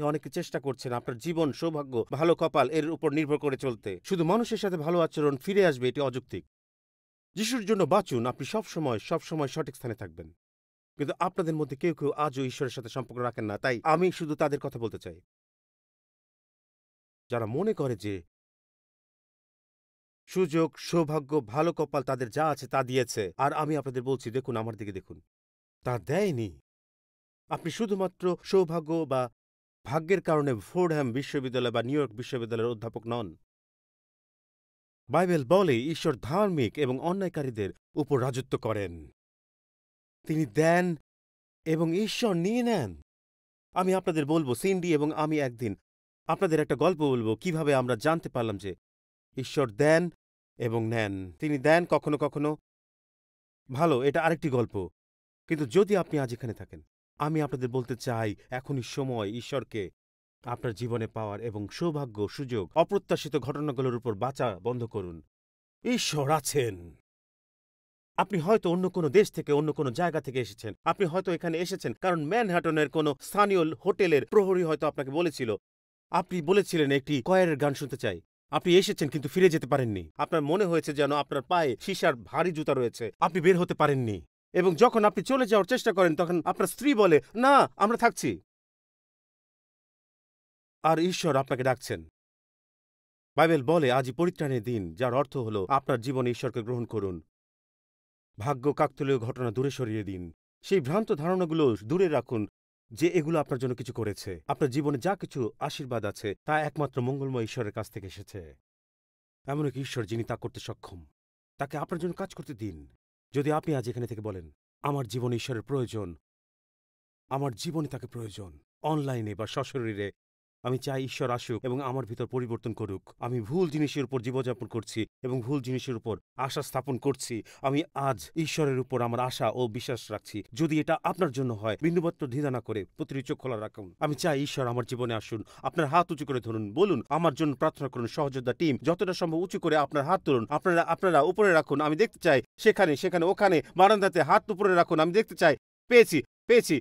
অনেকে চেষ্টা করছেন আপনার জীবন, সৌভাগ্য, ভালো কপাল এর উপর নির্ভর করে চলতে। শুধু মানুষের সাথে ভালো আচরণ ফিরে আসবে, এটি অযৌক্তিক। যিশুর জন্য বাঁচুন, আপনি সবসময় সঠিক স্থানে থাকবেন। কিন্তু আপনাদের মধ্যে কেউ কেউ আজও ঈশ্বরের সাথে সম্পর্ক রাখেন না। তাই আমি শুধু তাদের কথা বলতে চাই যারা মনে করে যে সুযোগ, সৌভাগ্য, ভালো কপাল তাদের যা আছে তা দিয়েছে। আর আমি আপনাদের বলছি, দেখুন, আমার দিকে দেখুন, তা দেয়নি। আপনি শুধুমাত্র সৌভাগ্য বা ভাগ্যের কারণে ফোর্ডহ্যাম বিশ্ববিদ্যালয় বা নিউ ইয়র্ক বিশ্ববিদ্যালয়ের অধ্যাপক নন। বাইবেল বলে ঈশ্বর ধার্মিক এবং অন্যায়কারীদের উপর রাজত্ব করেন। তিনি দেন এবং ঈশ্বর নিয়ে নেন। আমি আপনাদের বলবো, সিন্ডি এবং আমি একদিন আপনাদের একটা গল্প বলবো কিভাবে আমরা জানতে পারলাম যে ঈশ্বর দেন এবং নেন। তিনি দেন কখনো কখনো। ভালো, এটা আরেকটি গল্প। কিন্তু যদি আপনি আজ এখানে থাকেন, আমি আপনাদের বলতে চাই এখনই সময় ঈশ্বরকে আপনার জীবনে পাওয়ার এবং সৌভাগ্য, সুযোগ, অপ্রত্যাশিত ঘটনাগুলোর উপর বাঁচা বন্ধ করুন। ঈশ্বর আছেন। আপনি হয়তো অন্য কোনো দেশ থেকে, অন্য কোনো জায়গা থেকে এসেছেন। আপনি হয়তো এখানে এসেছেন কারণ ম্যানহাটনের কোনো স্থানীয় হোটেলের প্রহরী হয়তো আপনাকে বলেছিল। আপনি বলেছিলেন একটি কয়ারের গান শুনতে চাই। আপনি এসেছেন কিন্তু ফিরে যেতে পারেননি। আপনার মনে হয়েছে যেন আপনার পায়ে সীসার ভারী জুতা রয়েছে। আপনি বের হতে পারেননি। এবং যখন আপনি চলে যাওয়ার চেষ্টা করেন তখন আপনার স্ত্রী বলে, না, আমরা থাকছি। আর ঈশ্বর আপনাকে ডাকছেন। বাইবেল বলে আজই পরিত্রাণের দিন, যার অর্থ হলো আপনার জীবনে ঈশ্বরকে গ্রহণ করুন। ভাগ্য, কাকতালীয় ঘটনা দূরে সরিয়ে দিন। সেই ভ্রান্ত ধারণাগুলো দূরে রাখুন যে এগুলো আপনার জন্য কিছু করেছে। আপনার জীবনে যা কিছু আশীর্বাদ আছে তা একমাত্র মঙ্গলময় ঈশ্বরের কাছ থেকে এসেছে। এমন এক ঈশ্বর যিনি তা করতে সক্ষম। তাকে আপনার জন্য কাজ করতে দিন। যদি আপনি আজ এখানে থেকে বলেন, আমার জীবনে ঈশ্বরের প্রয়োজন, আমার জীবনে তাকে প্রয়োজন, অনলাইনে বা সশরীরে, আমি চাই ঈশ্বর আসুক এবং আমার ভিতর পরিবর্তন করুক। আমি ভুল জিনিসের উপর জীবনযাপন করছি এবং ভুল জিনিসের উপর আশা স্থাপন করছি। আমি আজ ঈশ্বরের উপর আমার আশা ও বিশ্বাস রাখছি। যদি এটা আপনার জন্য হয়, বিন্দুমাত্র দ্বিধা না করে প্রতিটি চোখ খোলা রাখুন। আমি চাই ঈশ্বর আমার জীবনে আসুন। আপনার হাত উঁচু করে ধরুন, বলুন, আমার জন্য প্রার্থনা করুন। সহযোদ্ধা টিম, যতটা সম্ভব উঁচু করে আপনার হাত তুলুন। আপনারা উপরে রাখুন। আমি দেখতে চাই। সেখানে ওখানে বারান্দাতে হাত উপরে রাখুন। আমি দেখতে চাই। পেয়েছি।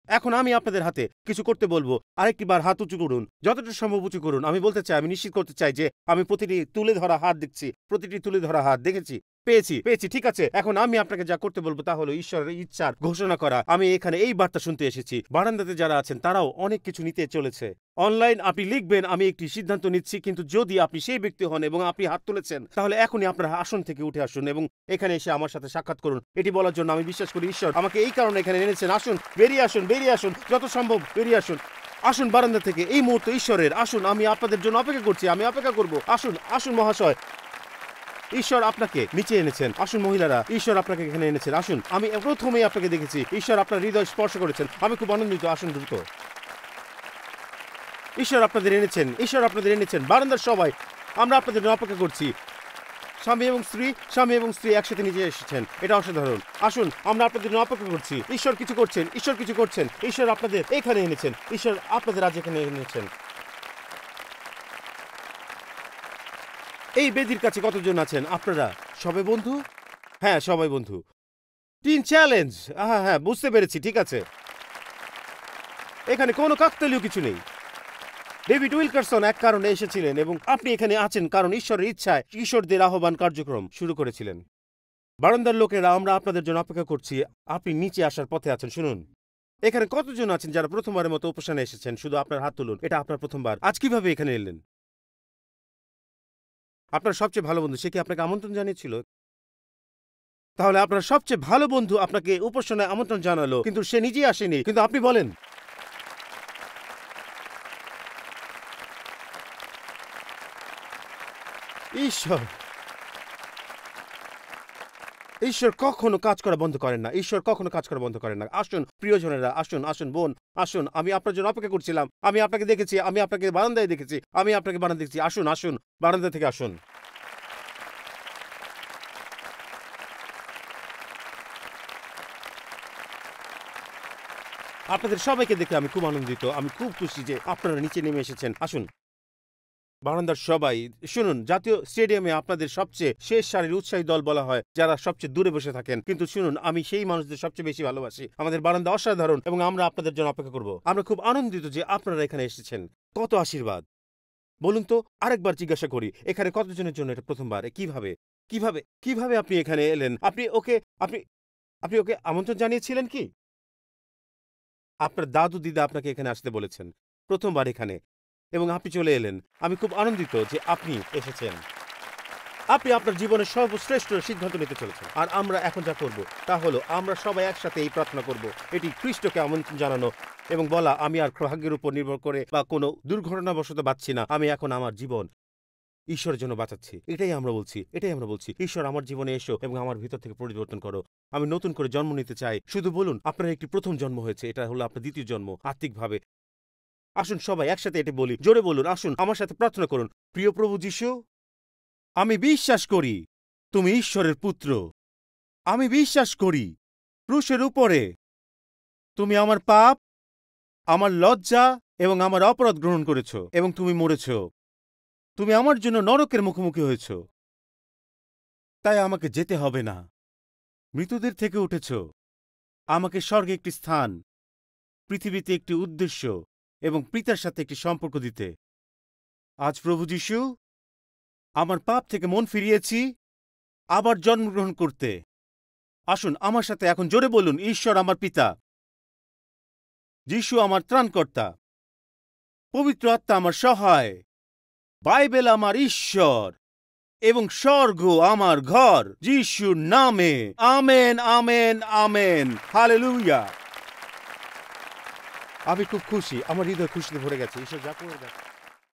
এখন আমি আপনাদের হাতে কিছু করতে বলবো। আরেকটি বার হাত উঁচু করুন, যতটা সম্ভব উঁচু করুন। আমি বলতে চাই, আমি নিশ্চিত করতে চাই যে আমি প্রতিটি তুলে ধরা হাত দেখছি, প্রতিটি তুলে ধরা হাত দেখেছি। পেয়েছি পেয়েছি, ঠিক আছে। এখন আমি আপনাকে যা করতে বলবো তা হলো ঈশ্বরের ইচ্ছার ঘোষণা করা। আমি এখানে এই বার্তা শুনতে এসেছি। বারান্দাতে যারা আছেন তারাও অনেক কিছু নিতে চলেছে। অনলাইন আপনি লিখবেন, আমি একটি সিদ্ধান্ত নিচ্ছি, কিন্তু যদি আপনি সেই ব্যক্তি হন এবং আপনি হাত তুলেছেন, তাহলে এখনই আপনার আসন থেকে উঠে আসুন এবং এখানে এসে আমার সাথে সাক্ষাৎ করুন। এটি বলার জন্য আমি বিশ্বাস করি ঈশ্বর আমাকে এই কারণে এখানে এনেছেন। আসুন, বেরিয়ে আসুন, বেরিয়ে আসুন, যত সম্ভব বেরিয়ে আসুন। আসুন বারান্দা থেকে এই মুহূর্তে ঈশ্বরের আসুন। আমি আপনাদের জন্য অপেক্ষা করছি, আমি অপেক্ষা করব। আসুন আসুন মহাশয়, ঈশ্বর আপনাকে নিচে এনেছেন। আসুন মহিলারা, ঈশ্বর আপনাকে এখানে এনেছেন। আসুন, আমি প্রথমেই আপনাকে দেখেছি, ঈশ্বর আপনার হৃদয় স্পর্শ করেছেন। আমি খুব আনন্দিত। আসুন দ্রুত, ঈশ্বর আপনাদের এনেছেন, ঈশ্বর আপনাদের এনেছেন। বারান্দার সবাই, আমরা আপনাদের জন্য অপেক্ষা করছি। স্বামী এবং স্ত্রী একসাথে নিচে এসেছেন, এটা অসাধারণ। আসুন, আমরা আপনাদের জন্য অপেক্ষা করছি। ঈশ্বর কিছু করছেন, ঈশ্বর কিছু করছেন। ঈশ্বর আপনাদের এখানে এনেছেন, ঈশ্বর আপনাদের আজ এখানে এনেছেন। এই বেদির কাছে কতজন আছেন আপনারা? সবাই বন্ধু? হ্যাঁ, সবাই বন্ধু। টিন চ্যালেঞ্জ, হ্যাঁ হ্যাঁ, বুঝতে পেরেছি, ঠিক আছে। এখানে কোনো কাকতালীয় কিছু নেই। ডেভিড উইলকারসন এক কারণে এসেছিলেন এবং আপনি এখানে আছেন কারণ ঈশ্বরের ইচ্ছায় ঈশ্বরদের আহ্বান কার্যক্রম শুরু করেছিলেন। বারান্দার লোকেরা, আমরা আপনাদের জন্য অপেক্ষা করছি। আপনি নিচে আসার পথে আছেন। শুনুন, এখানে কতজন আছেন যারা প্রথমবারের মতো উপাসনে এসেছেন? শুধু আপনার হাত তুলুন। এটা আপনার প্রথমবার। আজ কিভাবে এখানে এলেন? আপনার সবচেয়ে ভালো বন্ধু, সে কি আপনাকে আমন্ত্রণ জানিয়েছিল? তাহলে আপনার সবচেয়ে ভালো বন্ধু আপনাকে উপাসনায় আমন্ত্রণ জানালো, কিন্তু সে নিজেই আসেনি, কিন্তু আপনি বলেন ঈশ্বর ঈশ্বর কখনো কাজ করা বন্ধ করেন না। ঈশ্বর কখনো কাজ করা বন্ধ করেন না। আসুন প্রিয়জনেরা, আসুন আসুন বোন, আসুন। আমি আপনার জন্য অপেক্ষা করছিলাম। আমি আপনাকে দেখেছি, আমি আপনাকে বারান্দায় দেখেছি, আমি আপনাকে বারান্দায় দেখেছি। আসুন আসুন, বারান্দা থেকে আসুন। আপনাদের সবাইকে দেখে আমি খুব আনন্দিত। আমি খুব খুশি যে আপনারা নিচে নেমে এসেছেন। আসুন বারান্দার সবাই, শুনুন, জাতীয় স্টেডিয়ামে আপনাদের সবচেয়ে শেষ সারির উৎসাহী দল বলা হয় যারা সবচেয়ে দূরে বসে থাকেন, কিন্তু শুনুন, আমি সেই মানুষদের সবচেয়ে বেশি ভালোবাসি। আমাদের বারান্দা অসাধারণ এবং আমরা আপনাদের জন্য অপেক্ষা করব। আমরা খুব আনন্দিত যে আপনারা এখানে এসেছেন। কত আশীর্বাদ! বলুন তো, আরেকবার জিজ্ঞাসা করি, এখানে কতজনের জন্য এটা প্রথমবার? কিভাবে কিভাবে কিভাবে আপনি এখানে এলেন? আপনি আপনি ওকে আমন্ত্রণ জানিয়েছিলেন কি? আপনার দাদু দিদা আপনাকে এখানে আসতে বলেছেন প্রথমবার এখানে, এবং আপনি চলে এলেন। আমি খুব আনন্দিত যে আপনি এসেছেন। আপনি আপনার জীবনের সর্বশ্রেষ্ঠ সিদ্ধান্ত নিতে চলেছেন। আর আমরা এখন যা করব তা হলো আমরা সবাই একসাথে এই প্রার্থনা করব। এটি খ্রিস্টকে আমন্ত্রণ জানানো এবং বলা, আমি আর ভাগ্যের উপর নির্ভর করে বা কোনো দুর্ঘটনাবশত বাঁচছি না। আমি এখন আমার জীবন ঈশ্বরের জন্য বাঁচাচ্ছি। এটাই আমরা বলছি, ঈশ্বর আমার জীবনে এসো এবং আমার ভিতর থেকে পরিবর্তন করো। আমি নতুন করে জন্ম নিতে চাই। শুধু বলুন, আপনার একটি প্রথম জন্ম হয়েছে, এটা হলো আপনার দ্বিতীয় জন্ম আত্মিকভাবে। আসুন সবাই একসাথে এটা বলি, জোরে বলুন। আসুন আমার সাথে প্রার্থনা করুন। প্রিয় প্রভু যীশু, আমি বিশ্বাস করি তুমি ঈশ্বরের পুত্র। আমি বিশ্বাস করি ক্রুশের উপরে তুমি আমার পাপ, আমার লজ্জা এবং আমার অপরাধ গ্রহণ করেছ এবং তুমি মরেছ। তুমি আমার জন্য নরকের মুখোমুখি হয়েছ, তাই আমাকে যেতে হবে না। মৃতদের থেকে উঠেছ, আমাকে স্বর্গে একটি স্থান, পৃথিবীতে একটি উদ্দেশ্য এবং পিতার সাথে একটি সম্পর্ক দিতে। আজ প্রভু যীশু, আমার পাপ থেকে মন ফিরিয়েছি আবার জন্মগ্রহণ করতে। আসুন আমার সাথে এখন জোরে বলুন, ঈশ্বর আমার পিতা, যীশু আমার ত্রাণকর্তা, পবিত্র আত্মা আমার সহায়, বাইবেল আমার ঈশ্বর এবং স্বর্গ আমার ঘর। যীশুর নামে আমেন, আমেন, আমেন। হালেলুয়া। আমি খুব খুশি, আমার হৃদয় খুশিতে ভরে গেছে। ঈশ্বর যা করে গেছে।